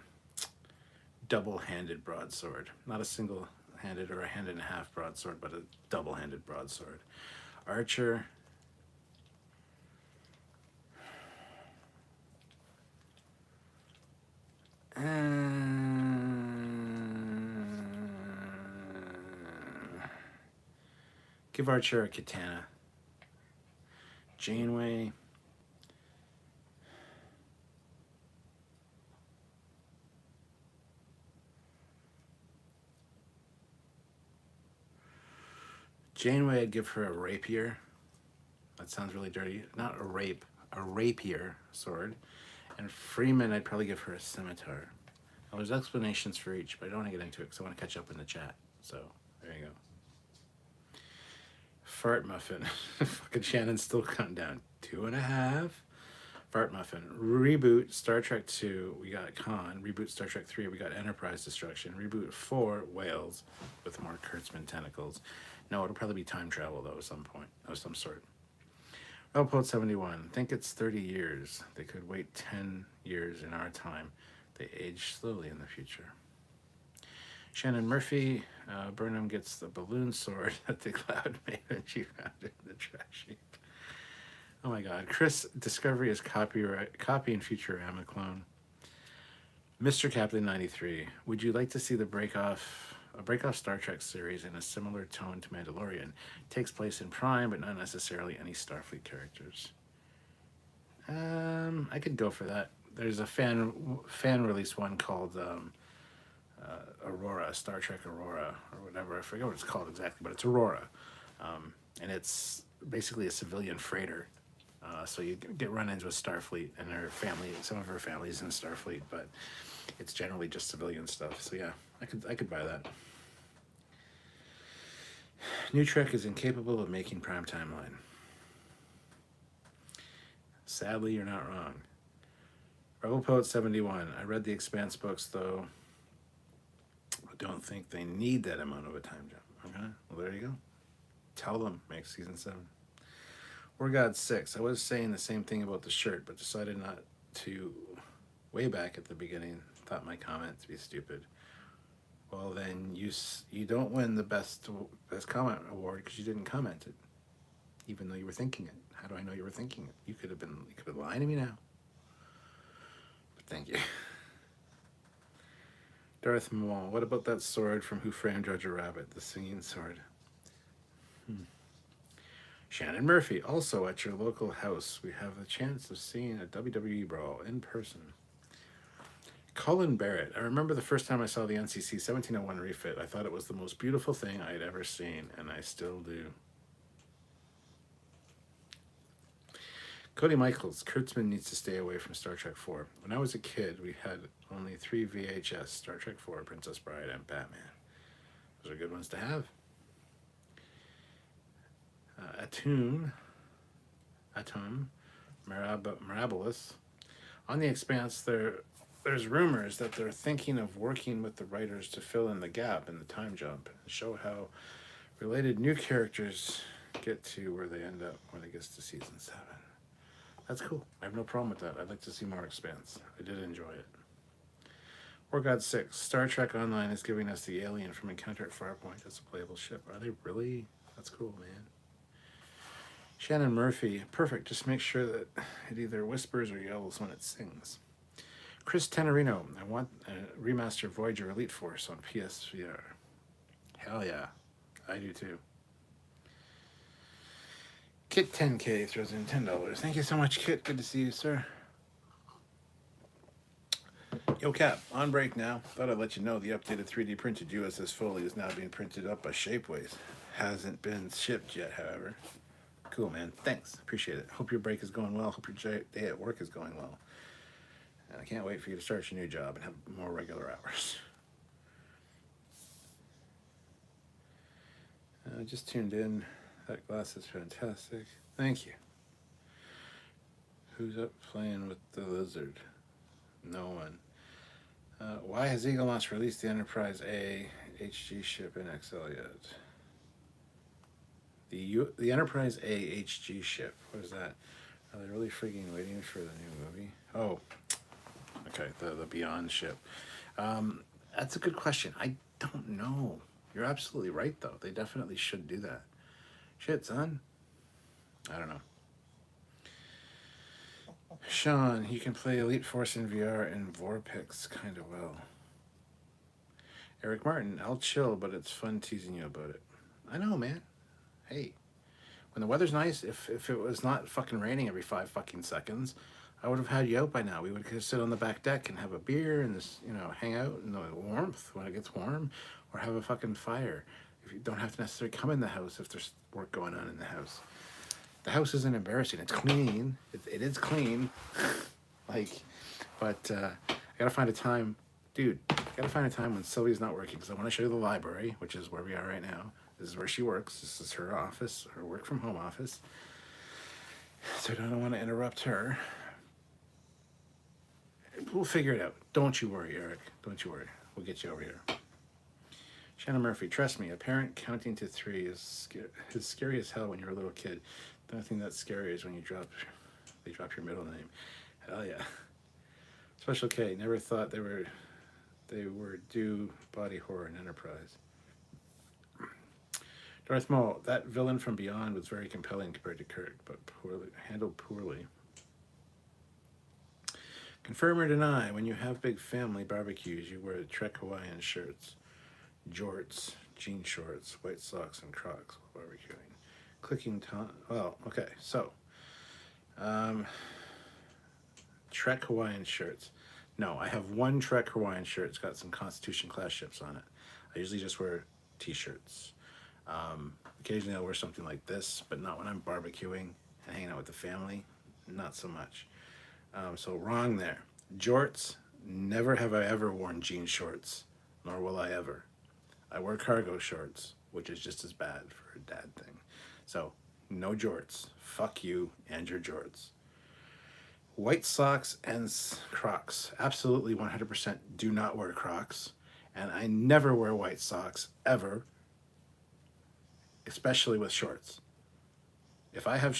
double-handed broadsword. Not a single-handed or a hand and a half broadsword, but a double-handed broadsword. Archer, give Archer a katana. Janeway, I'd give her a rapier. That sounds really dirty. Not a rape, a rapier sword. And Freeman, I'd probably give her a scimitar. Now, there's explanations for each, but I don't want to get into it because I want to catch up in the chat. So, there you go. Fart Muffin. Fucking Shannon's still counting down. 2.5. Fart Muffin. Reboot Star Trek 2, we got Khan. Reboot Star Trek 3, we got Enterprise Destruction. Reboot 4, Whales, with more Kurtzman tentacles. No, it'll probably be time travel, though, at some point, of some sort. Poet 71. Think it's 30 years. They could wait 10 years in our time. They age slowly in the future. Shannon Murphy. Burnham gets the balloon sword that the Cloud made when she found it in the trash heap. Oh my god. Chris, Discovery is copying Futurama clone. Mr. Captain 93. Would you like to see a break-off Star Trek series in a similar tone to Mandalorian? Takes place in Prime, but not necessarily any Starfleet characters. I could go for that. There's a fan release one called Aurora, Star Trek Aurora, or whatever. I forget what it's called exactly, but it's Aurora. And it's basically a civilian freighter. So you get run-ins with Starfleet and her family. Some of her family's in Starfleet, but it's generally just civilian stuff. So yeah, I could buy that. New Trek is incapable of making prime timeline. Sadly, you're not wrong. Rebel Poet 71. I read the Expanse books, though. I don't think they need that amount of a time jump. Okay, well, there you go. Tell them, make season 7. War God 6. I was saying the same thing about the shirt, but decided not to way back at the beginning. Thought my comment to be stupid. Well, then you don't win the best comment award because you didn't comment it, even though you were thinking it. How do I know you were thinking it? You could have been lying to me now. But thank you. Darth Maul. What about that sword from Who Framed Roger Rabbit? The singing sword. Shannon Murphy. Also at your local house, we have the chance of seeing a WWE brawl in person. Colin Barrett. I remember the first time I saw the NCC 1701 refit. I thought it was the most beautiful thing I'd ever seen, and I still do. Cody Michaels. Kurtzman needs to stay away from Star Trek 4. When I was a kid, we had only 3 VHS, Star Trek 4, Princess Bride, and Batman. Those are good ones to have. Atum, Mirabilis. On the Expanse, there's rumors that they're thinking of working with the writers to fill in the gap in the time jump and show how related new characters get to where they end up when it gets to season 7. That's cool. I have no problem with that. I'd like to see more Expanse. I did enjoy it. War God 6. Star Trek Online is giving us the alien from Encounter at Farpoint as a playable ship. Are they really? That's cool, man. Shannon Murphy. Perfect. Just make sure that it either whispers or yells when it sings. Chris Tenorino. I want a remastered Voyager Elite Force on PSVR. Hell yeah. I do too. Kit 10K throws in $10. Thank you so much, Kit. Good to see you, sir. Yo, Cap, on break now. Thought I'd let you know the updated 3D printed USS Foley is now being printed up by Shapeways. Hasn't been shipped yet, however. Cool, man. Thanks. Appreciate it. Hope your break is going well. Hope your day at work is going well. And I can't wait for you to start your new job and have more regular hours. I just tuned in. That glass is fantastic. Thank you. Who's up playing with the lizard? No one. Why has Eagle Launch released the Enterprise A HG ship in XL yet? The Enterprise A HG ship. What is that? Are they really freaking waiting for the new movie? Oh, okay. The Beyond ship. That's a good question. I don't know. You're absolutely right, though. They definitely should do that. Shit, son. I don't know. Sean, you can play Elite Force in VR and Vorpix kind of well. Eric Martin, I'll chill, but it's fun teasing you about it. I know, man. Hey, when the weather's nice, if it was not fucking raining every 5 fucking seconds, I would have had you out by now. We would just sit on the back deck and have a beer and just, hang out in the warmth when it gets warm, or have a fucking fire. If you don't have to necessarily come in the house if there's work going on in the house. The house isn't embarrassing. It's clean. It is clean. But I gotta find a time, dude. I gotta find a time when Sylvia's not working because I want to show you the library, which is where we are right now. This is where she works. This is her office, her work from home office. So I don't want to interrupt her. We'll figure it out. Don't you worry, Eric. Don't you worry. We'll get you over here. Shannon Murphy, trust me, a parent counting to 3 is scary as hell when you're a little kid. The only thing that's scary is when they drop your middle name. Hell yeah. Special K, never thought they were due body horror in Enterprise. Darth Maul, that villain from Beyond was very compelling compared to Kirk, but handled poorly. Confirm or deny, when you have big family barbecues, you wear Trek Hawaiian shirts, jorts, jean shorts, white socks, and Crocs while barbecuing. Clicking time. Well, okay, so Trek Hawaiian shirts. No, I have one Trek Hawaiian shirt. It's got some Constitution class ships on it. I usually just wear t-shirts. Occasionally I'll wear something like this, but not when I'm barbecuing and hanging out with the family. Not so much. So wrong there. Jorts, never have I ever worn jean shorts, nor will I ever. I wear cargo shorts, which is just as bad for a dad thing. So, no jorts. Fuck you and your jorts. White socks and Crocs. Absolutely 100% do not wear Crocs. And I never wear white socks, ever, especially with shorts. If I have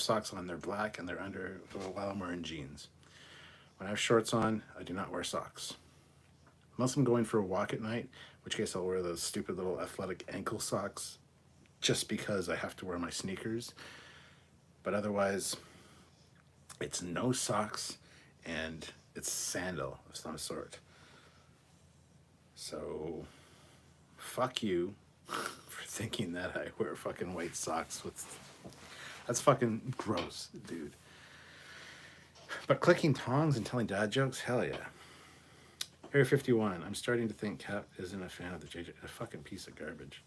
socks on, they're black and they're under while I'm wearing jeans. When I have shorts on, I do not wear socks. Unless I'm going for a walk at night, in which case I'll wear those stupid little athletic ankle socks just because I have to wear my sneakers. But otherwise, it's no socks and it's sandal of some sort. So, fuck you for thinking that I wear fucking white socks with... That's fucking gross, dude. But clicking tongs and telling dad jokes, hell yeah. Area 51, I'm starting to think Cap isn't a fan of the JJ, a fucking piece of garbage.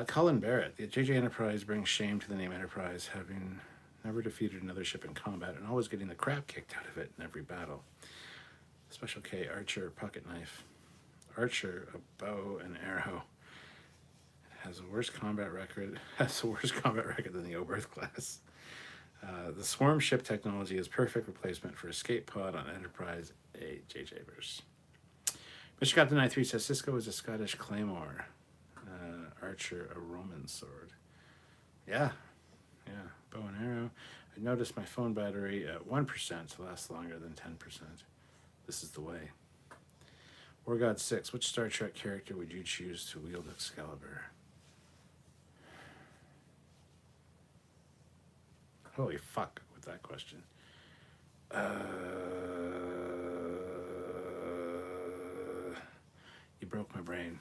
Colin Barrett, the JJ Enterprise brings shame to the name Enterprise, having never defeated another ship in combat and always getting the crap kicked out of it in every battle. Special K, Archer, pocket knife. Archer, a bow and arrow. Has a worse combat record. Has a worse combat record than the Oberth class. The swarm ship technology is perfect replacement for escape pod on Enterprise A JJ-verse. Mr. Captain 93 says Cisco is a Scottish claymore. Archer, a Roman sword. Yeah, bow and arrow. I noticed my phone battery at 1% lasts longer than 10%. This is the way. War God 6, which Star Trek character would you choose to wield Excalibur? Holy fuck with that question. You broke my brain.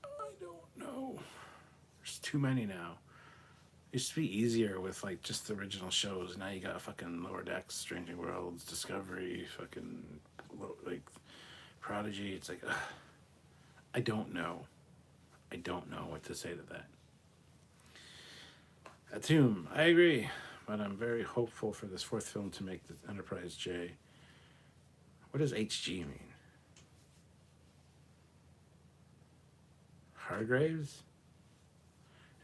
I don't know. There's too many now. It used to be easier with like just the original shows. Now you got fucking Lower Decks, Stranger Worlds, Discovery, fucking like Prodigy. It's like, I don't know. I don't know what to say to that. Atum, I agree, but I'm very hopeful for this fourth film to make the Enterprise J. What does HG mean? Hargraves?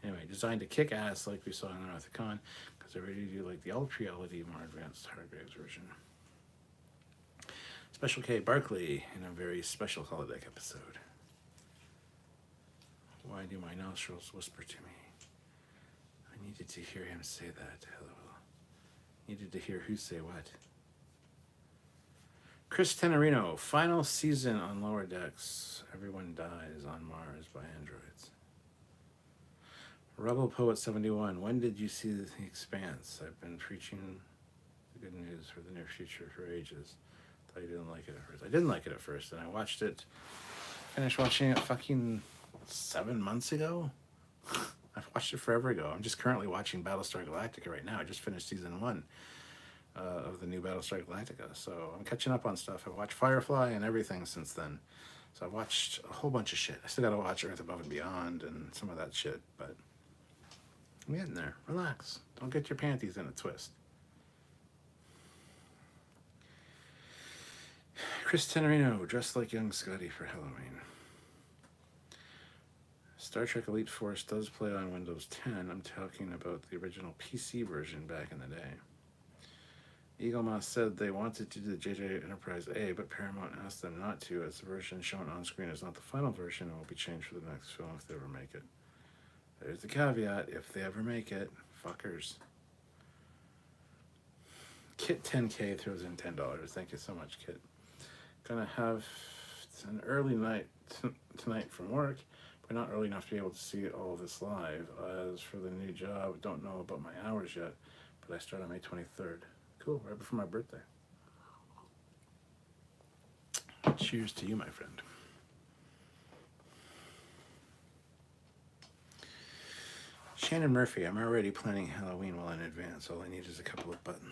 Anyway, designed to kick ass like we saw in Wrath of Khan, because I really do like the ultra-reality, more advanced Hargraves version. Special K Barkley in a very special holodeck episode. Why do my nostrils whisper to me? I needed to hear him say that. Hello. Needed to hear who say what. Chris Tenorino, final season on Lower Decks. Everyone dies on Mars by androids. Rebel Poet 71, when did you see The Expanse? I've been preaching the good news for the near future for ages. Thought you didn't like it at first. I didn't like it at first, and I watched it, finished watching it fucking 7 months ago. I've watched it forever ago. I'm just currently watching Battlestar Galactica right now. I just finished season 1 of the new Battlestar Galactica. So I'm catching up on stuff. I've watched Firefly and everything since then. So I've watched a whole bunch of shit. I still got to watch Earth Above and Beyond and some of that shit. But I'm getting there. Relax. Don't get your panties in a twist. Chris Tenorino, dressed like young Scotty for Halloween. Star Trek Elite Force does play on Windows 10. I'm talking about the original PC version back in the day. Eagle Moss said they wanted to do the JJ Enterprise A, but Paramount asked them not to, as the version shown on screen is not the final version and will be changed for the next film if they ever make it. There's the caveat, if they ever make it, fuckers. Kit 10K throws in $10. Thank you so much, Kit. Gonna have an early night tonight from work, but not early enough to be able to see all of this live. As for the new job, don't know about my hours yet, but I start on May 23rd. Cool, right before my birthday. Cheers to you, my friend. Shannon Murphy, I'm already planning Halloween well in advance. All I need is a couple of buttons.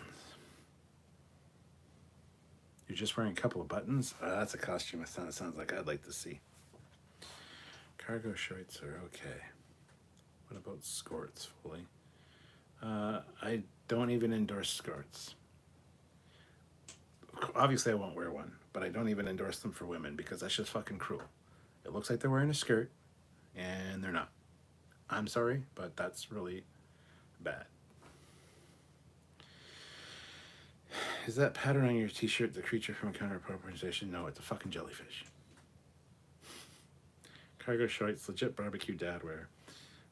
You're just wearing a couple of buttons? That's a costume. It sounds like I'd like to see. Cargo shorts are okay. What about skirts, Foley? I don't even endorse skirts. Obviously, I won't wear one, but I don't even endorse them for women because that's just fucking cruel. It looks like they're wearing a skirt, and they're not. I'm sorry, but that's really bad. Is that pattern on your t-shirt the creature from a counter-appropriation? No, it's a fucking jellyfish. Cargo shorts, legit barbecue dad wear.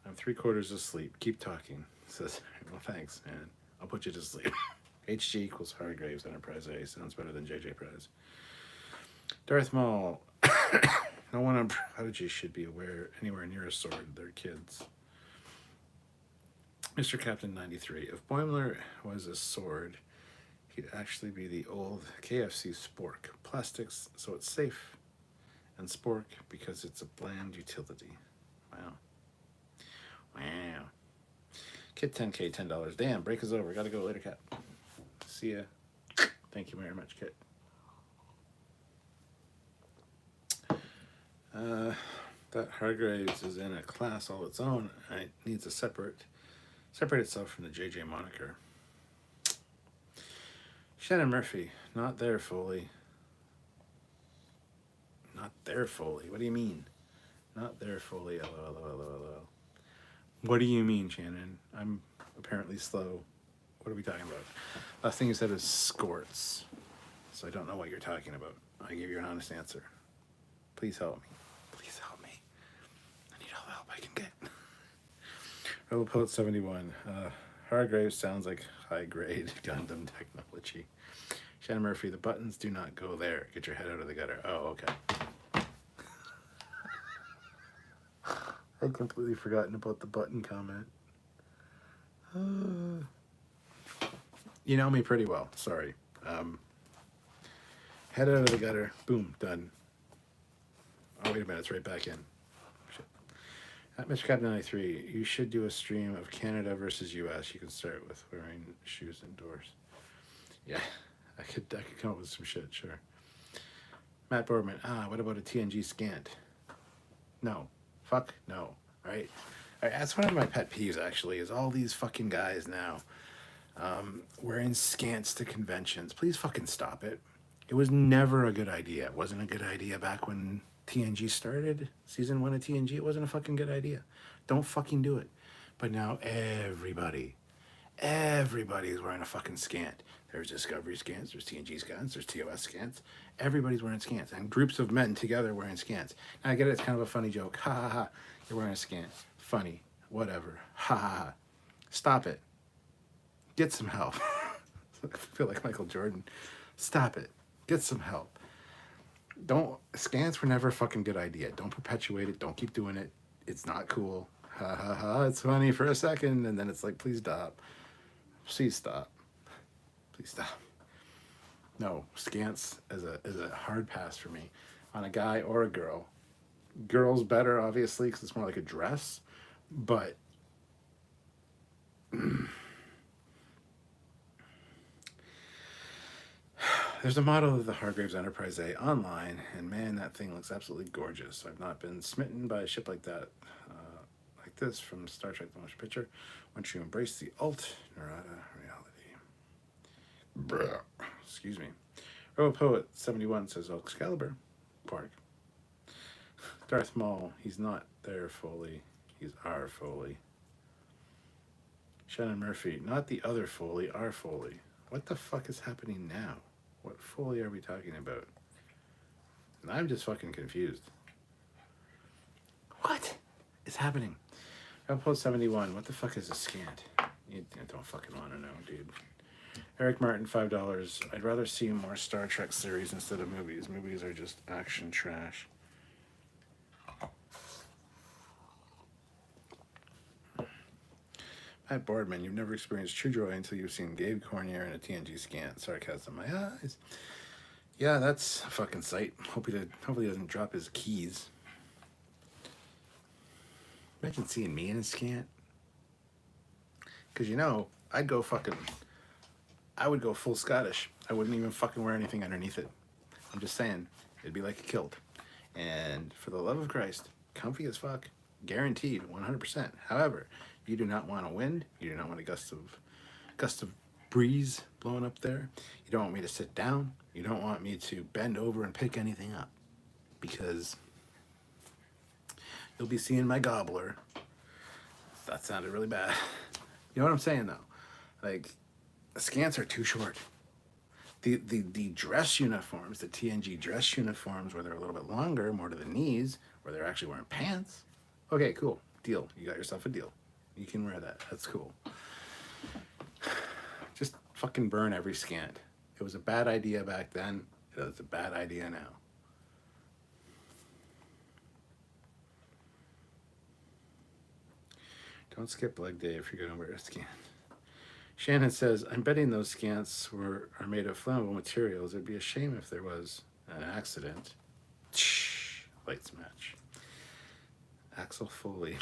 I'm 3/4 asleep. Keep talking. Says, well, thanks, man. I'll put you to sleep. HG equals Hargraves Enterprise A. Sounds better than JJ Prez. Darth Maul. No one on Prodigy should be anywhere near a sword. They're kids. Mr. Captain 93. If Boimler was a sword, he'd actually be the old KFC Spork. Plastics, so it's safe. And Spork, because it's a bland utility. Wow. Wow. Kit 10K, $10. Damn, break is over. Gotta go later, Cat. See ya. Thank you very much, Kit. That Hargraves is in a class all its own. It needs to separate itself from the JJ moniker. Shannon Murphy, not there, Foley. Not there, Foley. What do you mean? Not there, Foley. LOL. What do you mean, Shannon? I'm apparently slow. What are we talking about? Last thing you said is skirts. So I don't know what you're talking about. I give you an honest answer. Please help me. Please help me. I need all the help I can get. Rebel Poet 71. Hargraves sounds like high-grade Gundam technology. Shannon Murphy, the buttons do not go there. Get your head out of the gutter. Oh, okay. I'd completely forgotten about the button comment. You know me pretty well. Sorry. Head out of the gutter. Boom. Done. Oh, wait a minute. It's right back in. Shit. At Mr. Captain 93, you should do a stream of Canada versus US. You can start with wearing shoes indoors. Yeah. I could come up with some shit, sure. Matt Boardman, what about a TNG scant? No. Fuck no. All right, that's one of my pet peeves, actually, is all these fucking guys now wearing scants to conventions. Please fucking stop it. It was never a good idea. It wasn't a good idea back when TNG started. Season 1 of TNG, it wasn't a fucking good idea. Don't fucking do it. But now everybody's wearing a fucking scant. There's Discovery scants, there's TNG scants, there's TOS scants. Everybody's wearing scants, and groups of men together wearing scants. Now I get it, it's kind of a funny joke. Ha ha ha. You're wearing a scant. Funny. Whatever. Ha ha ha. Stop it. Get some help. I feel like Michael Jordan. Stop it. Get some help. Scants were never a fucking good idea. Don't perpetuate it. Don't keep doing it. It's not cool. Ha ha ha. It's funny for a second, and then it's like, please stop. Please stop. Please stop. No, scants is a hard pass for me on a guy or a girl. Girls better, obviously, because it's more like a dress, but there's a model of the Hargraves Enterprise A online, and man, that thing looks absolutely gorgeous. I've not been smitten by a ship like that, like this from Star Trek The Motion Picture. Once you embrace the alt-Narada reality. Bruh. Excuse me. Robo Poet 71 says, oh, Excalibur. Park. Darth Maul, he's not there, Foley. He's our Foley. Shannon Murphy, not the other Foley, our Foley. What the fuck is happening now? What Foley are we talking about? And I'm just fucking confused. What is happening? Robo Poet 71, what the fuck is a scant? You don't fucking want to know, dude. Eric Martin, $5. I'd rather see more Star Trek series instead of movies. Movies are just action trash. Matt Boardman, you've never experienced true joy until you've seen Gabe Cornier in a TNG scant. Sarcasm in my eyes. Yeah, that's a fucking sight. Hopefully he doesn't drop his keys. Imagine seeing me in a scant. Because, I'd I would go full Scottish. I wouldn't even fucking wear anything underneath it. I'm just saying, it'd be like a kilt. And for the love of Christ, comfy as fuck, guaranteed, 100%. However, you do not want a wind. You do not want a gust of breeze blowing up there. You don't want me to sit down. You don't want me to bend over and pick anything up, because you'll be seeing my gobbler. That sounded really bad. You know what I'm saying, though? Like, the scants are too short. The dress uniforms, the TNG dress uniforms, where they're a little bit longer, more to the knees, where they're actually wearing pants. Okay, cool. Deal. You got yourself a deal. You can wear that. That's cool. Just fucking burn every scant. It was a bad idea back then. It's a bad idea now. Don't skip leg day if you're going to wear a scant. Shannon says, I'm betting those scants are made of flammable materials. It'd be a shame if there was an accident. Lights match. Axel Foley.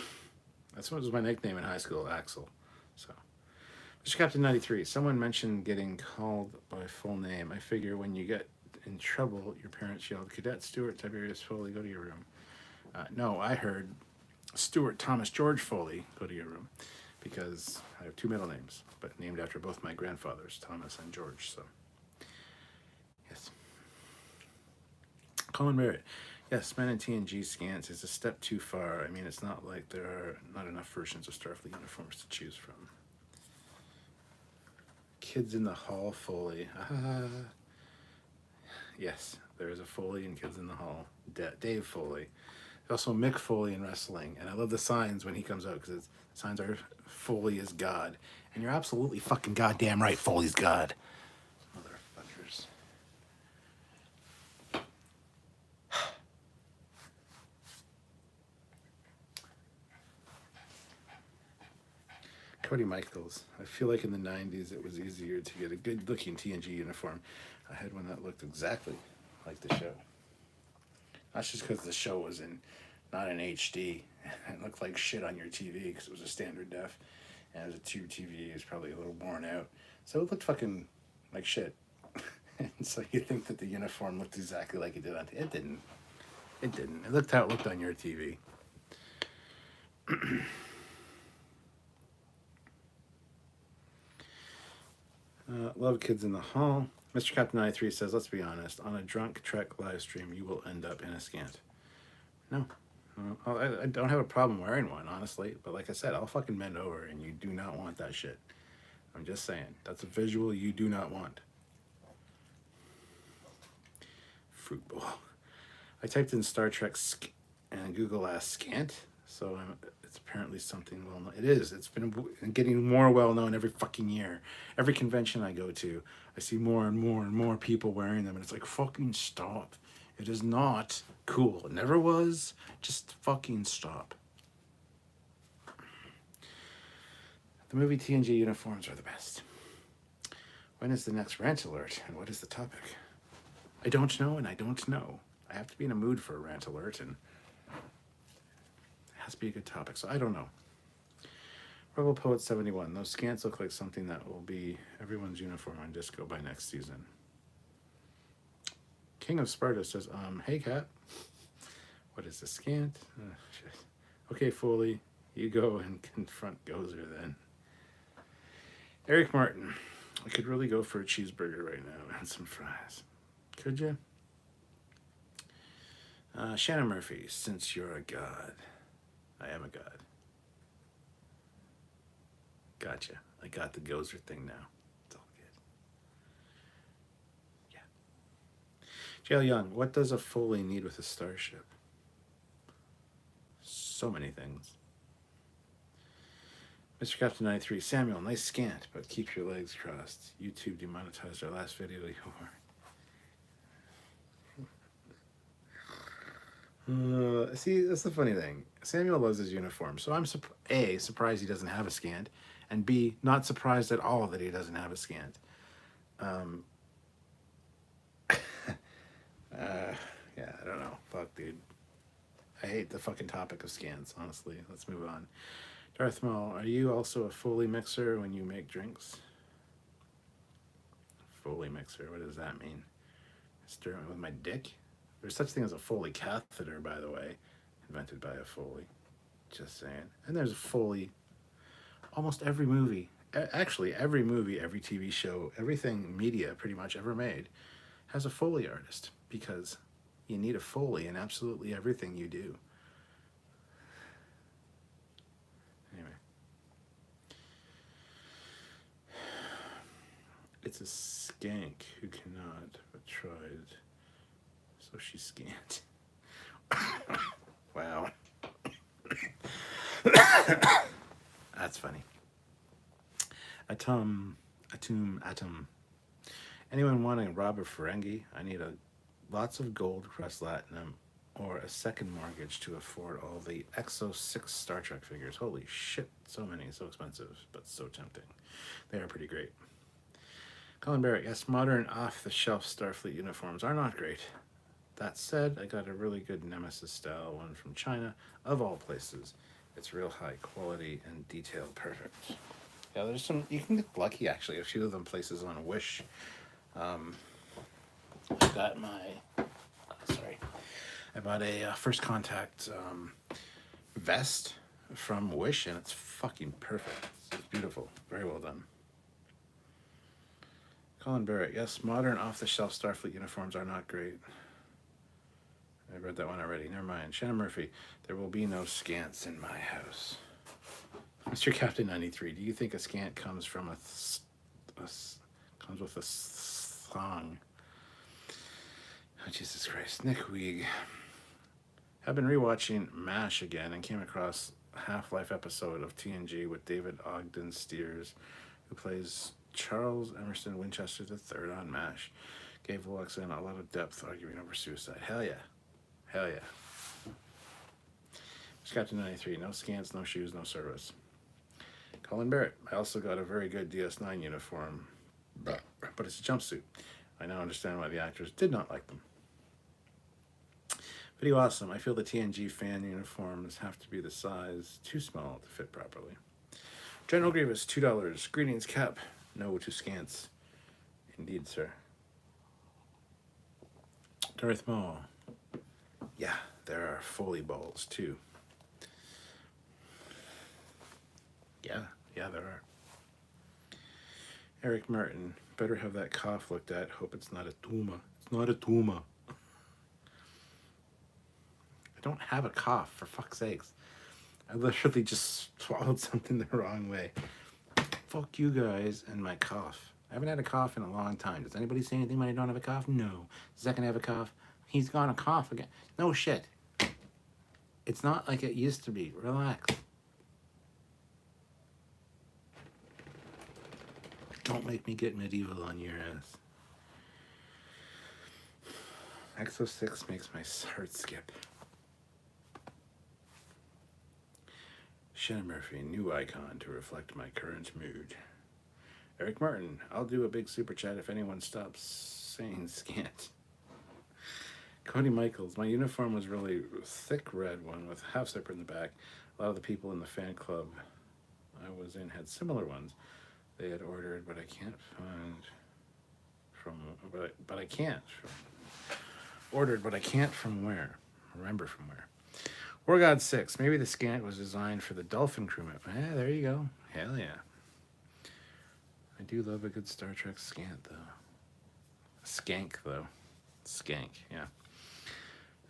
That's what was my nickname in high school, Axel. So, Mr. Captain 93, someone mentioned getting called by full name. I figure when you get in trouble, your parents yelled, Cadet Stuart Tiberius Foley, go to your room. No, I heard Stuart Thomas George Foley, go to your room, because I have two middle names, but named after both my grandfathers, Thomas and George. So, yes. Colin Merritt. Yes, Men in TNG scans is a step too far. I mean, it's not like there are not enough versions of Starfleet uniforms to choose from. Kids in the Hall Foley. Yes, there is a Foley in Kids in the Hall. Dave Foley. There's also Mick Foley in wrestling. And I love the signs when he comes out, because the signs are Foley is God. And you're absolutely fucking goddamn right, Foley's God. Motherfuckers. Cody Michaels. I feel like in the 90s it was easier to get a good looking TNG uniform. I had one that looked exactly like the show. That's just because the show was not in HD. It looked like shit on your TV because it was a standard def. And it was a tube TV. It was probably a little worn out. So it looked fucking like shit. And so you think that the uniform looked exactly like it did on TV. It didn't. It didn't. It looked how it looked on your TV. Love Kids in the Hall. Mr. Captain 93 says, let's be honest, on a drunk Trek live stream, you will end up in a scant. No. I don't have a problem wearing one, honestly. But like I said, I'll fucking bend over, and you do not want that shit. I'm just saying. That's a visual you do not want. Fruit bowl. I typed in Star Trek and Google asked scant. So it's apparently something well known. It is. It's been getting more well known every fucking year. Every convention I go to, I see more and more and more people wearing them, and it's like, fucking stop. It is not cool. It never was. Just fucking stop. The movie TNG uniforms are the best. When is the next rant alert, and what is the topic? I don't know, and I don't know. I have to be in a mood for a rant alert, and has to be a good topic, so I don't know. Rebel Poet 71. Those scants look like something that will be everyone's uniform on Disco by next season. King of Sparta says, hey Kat. What is the scant? Oh, shit. Okay, Foley, you go and confront Gozer then. Eric Martin. I could really go for a cheeseburger right now and some fries. Could you? Shannon Murphy. Since you're a god. I am a god. Gotcha. I got the Gozer thing now. It's all good. Yeah. Jail Young, what does a Foley need with a starship? So many things. Mr. Captain 93, Samuel, nice scant, but keep your legs crossed. YouTube demonetized our last video. See, that's the funny thing. Samuel loves his uniform, so I'm A, surprised he doesn't have a scant, and B, not surprised at all that he doesn't have a scant. Yeah, I don't know. Fuck, dude. I hate the fucking topic of scans, honestly. Let's move on. Darth Maul, are you also a Foley mixer when you make drinks? Foley mixer. What does that mean? Stir it with my dick? There's such thing as a Foley catheter, by the way, invented by a Foley. Just saying. And there's a Foley. Almost every movie, actually every movie, every TV show, everything media pretty much ever made has a Foley artist, because you need a Foley in absolutely everything you do. Anyway. It's a skank who cannot, but tried. So she scanned. Wow. That's funny. Atom. Anyone wanting Robert Ferengi? I need lots of gold, crust latinum, or a second mortgage to afford all the Exo 6 Star Trek figures. Holy shit, so many, so expensive, but so tempting. They are pretty great. Colin Barrett, yes, modern off-the-shelf Starfleet uniforms are not great. That said, I got a really good Nemesis-style one from China, of all places. It's real high quality and detail perfect. Yeah, there's some, you can get lucky actually. A few of them places on Wish. I got my, I bought a First Contact vest from Wish, and it's fucking perfect. It's beautiful. Very well done. Colin Barrett, yes, modern off-the-shelf Starfleet uniforms are not great. I read that one already. Never mind. Shannon Murphy, there will be no scants in my house. Mr. Captain 93, do you think a scant comes from comes with a song? Oh, Jesus Christ. Nick Weeg. I've been rewatching MASH again and came across a Half-Life episode of TNG with David Ogden Stiers, who plays Charles Emerson Winchester III on MASH. Gave Luxon a lot of depth arguing over suicide. Hell yeah. Hell yeah. Mr. Captain 93, no scans, no shoes, no service. Colin Barrett, I also got a very good DS9 uniform, but it's a jumpsuit. I now understand why the actors did not like them. Pretty awesome. I feel the TNG fan uniforms have to be the size too small to fit properly. General Grievous, $2. Greetings, Cap. No to scants. Indeed, sir. Darth Maul. Yeah, there are Foley balls, too. Yeah, there are. Eric Martin, better have that cough looked at. Hope it's not a tumor. It's not a tumor. I don't have a cough, for fuck's sakes. I literally just swallowed something the wrong way. Fuck you guys and my cough. I haven't had a cough in a long time. Does anybody say anything when I don't have a cough? No. Zach can have a cough. He's gonna cough again. No shit. It's not like it used to be. Relax. Don't make me get medieval on your ass. Exo 6 makes my heart skip. Shannon Murphy, new icon to reflect my current mood. Eric Martin, I'll do a big super chat if anyone stops saying scant. Cody Michaels, my uniform was really thick red one with half zipper in the back. A lot of the people in the fan club I was in had similar ones. They had ordered, but I can't find from, but I can't. Ordered, but I can't from where. Remember from where. War God 6, maybe the scant was designed for the Dolphin crewman. There you go. Hell yeah. I do love a good Star Trek scant, though. Skank, though. Skank, yeah.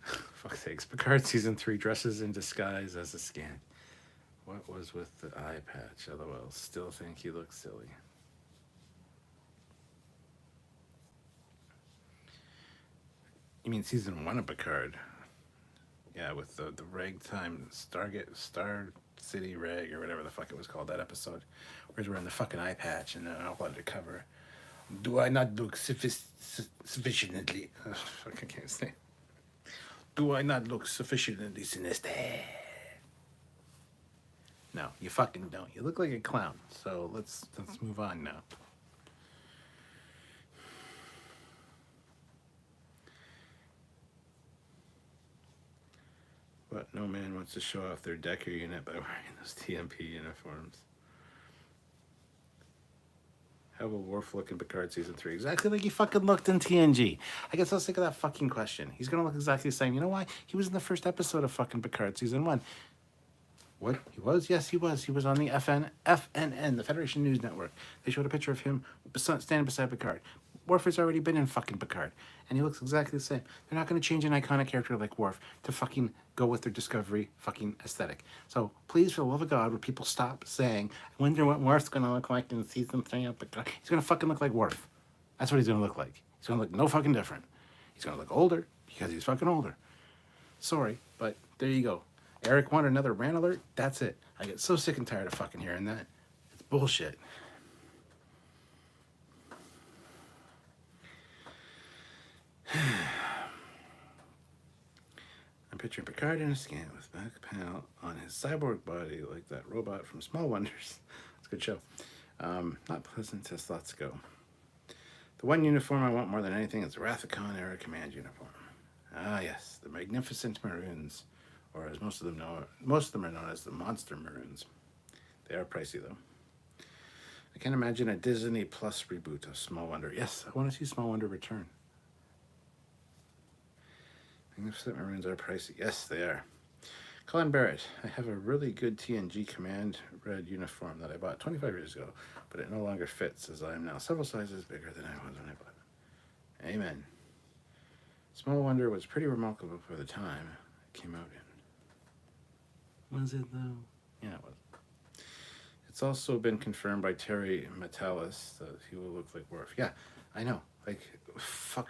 Fuck's sakes. Picard Season 3 dresses in disguise as a scant. What was with the eye patch? LOL. Still think he looks silly. You mean Season 1 of Picard? Yeah, with the ragtime Star City Rag or whatever the fuck it was called, that episode. Where he's wearing the fucking eye patch and I wanted to cover. Do I not look sufficiently... fuck, I can't say. Do I not look sufficiently sinister? No, you fucking don't. You look like a clown. So let's move on now. But no man wants to show off their Decker unit by wearing those TMP uniforms. How will Worf look in Picard Season 3? Exactly like he fucking looked in TNG. I guess I'll stick with that fucking question. He's gonna look exactly the same. You know why? He was in the first episode of fucking Picard Season 1. What? He was? Yes, he was. He was on the FNN, the Federation News Network. They showed a picture of him standing beside Picard. Worf has already been in fucking Picard, and he looks exactly the same. They're not going to change an iconic character like Worf to fucking go with their Discovery fucking aesthetic. So please, for the love of God, would people stop saying, I wonder what Worf's going to look like in Season 3 of Picard. He's going to fucking look like Worf. That's what he's going to look like. He's going to look no fucking different. He's going to look older because he's fucking older. Sorry, but there you go. Eric wanted another rant alert. That's it. I get so sick and tired of fucking hearing that. It's bullshit. I'm picturing Picard in a scan with back panel on his cyborg body like that robot from Small Wonders. It's a good show. Not pleasant as thoughts go. The one uniform I want more than anything is the Wrath of Khan era command uniform. Ah yes, the magnificent Maroons. Or as most of them are known as the Monster Maroons. They are pricey though. I can't imagine a Disney Plus reboot of Small Wonder. Yes, I want to see Small Wonder return. Magnificent Maroons are pricey. Yes, they are. Colin Barrett, I have a really good TNG Command red uniform that I bought 25 years ago, but it no longer fits as I am now several sizes bigger than I was when I bought it. Amen. Small Wonder was pretty remarkable for the time it came out in. Was it though? Yeah, it was. It's also been confirmed by Terry Metalis that he will look like Worf. Yeah, I know. Like, fuck.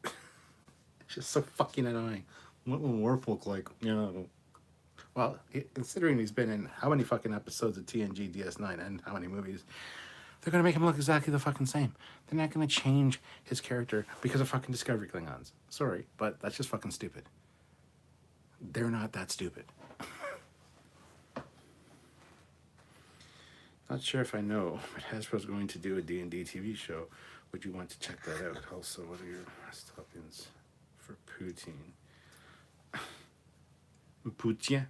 It's just so fucking annoying. What will Worf look like? You know. Well, considering he's been in how many fucking episodes of TNG DS9 and how many movies, they're gonna make him look exactly the fucking same. They're not gonna change his character because of fucking Discovery Klingons. Sorry, but that's just fucking stupid. They're not that stupid. Not sure if I know, but Hasbro's going to do a D&D TV show. Would you want to check that out? Also, what are your toppings for poutine? Poutine?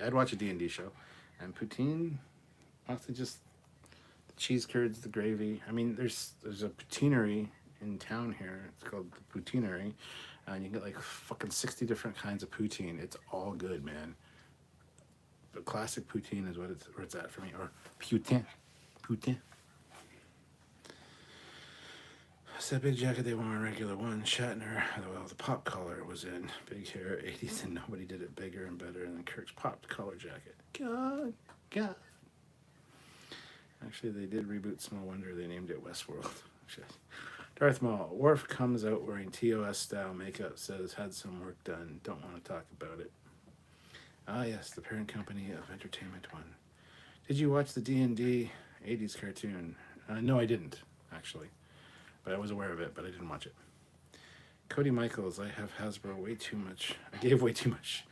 I'd watch a D&D show. And poutine, honestly, just the cheese curds, the gravy. I mean, there's a poutinery in town here. It's called the Poutinery. And you can get like fucking 60 different kinds of poutine. It's all good, man. But classic poutine is where it's at for me. Or putain. Putain. It's that big jacket they wore in regular one. Shatner, well, the pop collar was in. Big hair, 80s, and nobody did it bigger and better than Kirk's popped collar jacket. God. Actually, they did reboot Small Wonder. They named it Westworld. Darth Maul. Worf comes out wearing TOS-style makeup, says, had some work done. Don't want to talk about it. Ah, yes, the parent company of Entertainment One. Did you watch the D&D 80s cartoon? No, I didn't, actually. But I was aware of it, but I didn't watch it. Cody Michaels, I have Hasbro way too much. I gave way too much.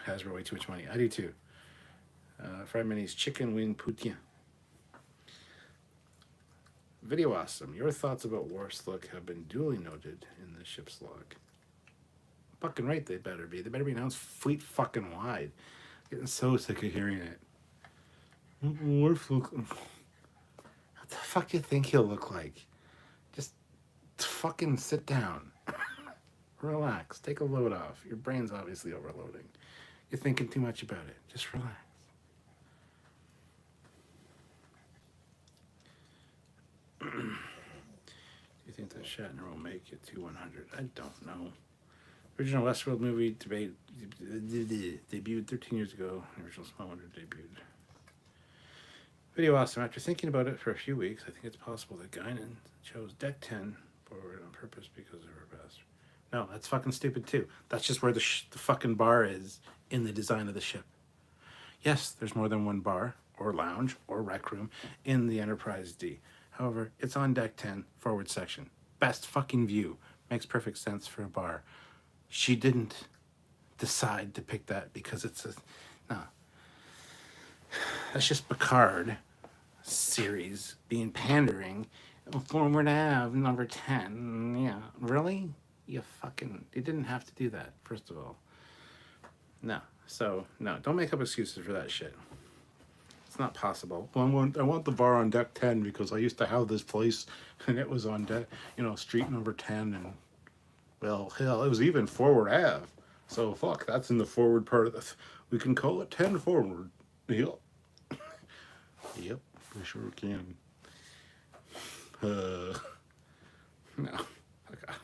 Hasbro way too much money. I do too. Fried Minis Chicken Wing Poutine. Video awesome. Your thoughts about Worf's look have been duly noted in the ship's log. Fucking right they better be. They better be announced feet fucking wide. Getting so sick of hearing it. Worf look. What the fuck do you think he'll look like? Just fucking sit down. Relax. Take a load off. Your brain's obviously overloading. You're thinking too much about it. Just relax. Do you think that Shatner will make it to 100? I don't know. Original Westworld movie debuted 13 years ago. The original Small Wonder debuted. Video awesome. After thinking about it for a few weeks, I think it's possible that Guinan chose Deck 10 forward on purpose because of her past. No, that's fucking stupid too. That's just where the fucking bar is in the design of the ship. Yes, there's more than one bar, or lounge, or rec room in the Enterprise D. However, it's on Deck 10, forward section. Best fucking view. Makes perfect sense for a bar. She didn't decide to pick that because it's a... No. That's just Picard series being pandering. Forward Ave, number 10. Yeah, really? You didn't have to do that, first of all. No. So, no, don't make up excuses for that shit. It's not possible. Well, I want the bar on deck 10 because I used to have this place and it was on deck, street number 10. And, well, hell, it was even forward Ave. So, fuck, that's in the forward part of the... We can call it 10 forward. Yep. Yep, we sure can. No. Fuck off.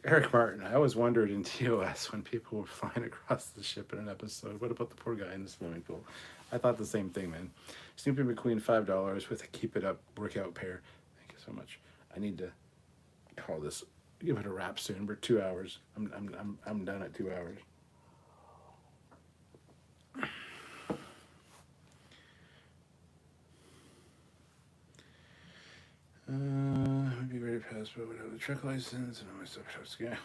Eric Martin, I always wondered in TOS when people were flying across the ship in an episode, what about the poor guy in the swimming pool? I thought the same thing, man. Snoopy McQueen, $5 with a keep it up workout pair. Thank you so much. I need to call this, give it a wrap soon. We're 2 hours. I'm done at 2 hours. Maybe ready to pass, but whatever. The truck license and all my stuff. Yeah.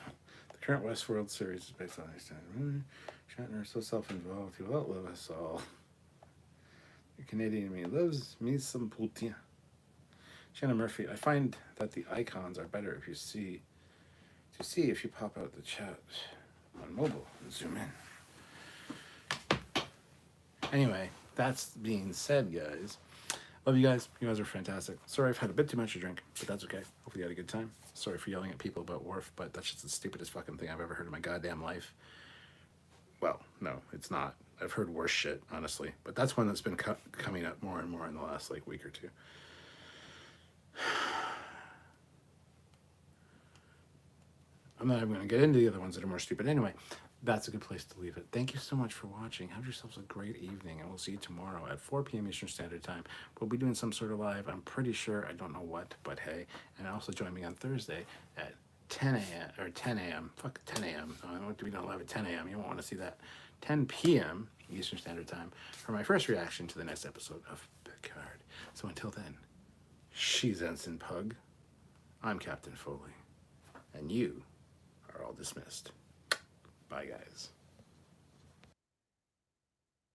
The current Westworld series is based on Einstein. Shatner is so self-involved. He will outlive us all. The Canadian in me loves me some poutine. Shannon Murphy, I find that the icons are better if you see if you pop out the chat on mobile and zoom in. Anyway, that's being said, guys. Love you guys. You guys are fantastic. Sorry I've had a bit too much to drink, but that's okay. Hopefully you had a good time. Sorry for yelling at people about Worf, but that's just the stupidest fucking thing I've ever heard in my goddamn life. Well, no, it's not. I've heard worse shit, honestly. But that's one that's been coming up more and more in the last, week or two. I'm not even going to get into the other ones that are more stupid. Anyway, that's a good place to leave it. Thank you so much for watching. Have yourselves a great evening, and we'll see you tomorrow at 4 p.m. Eastern Standard Time. We'll be doing some sort of live. I'm pretty sure. I don't know what, but hey. And also join me on Thursday at 10 a.m. or 10 a.m. Fuck 10 a.m. I don't want to be done live at 10 a.m. You won't want to see that. 10 p.m. Eastern Standard Time for my first reaction to the next episode of Picard. So until then, she's Ensign Pug. I'm Captain Foley. And you are all dismissed. Bye, guys.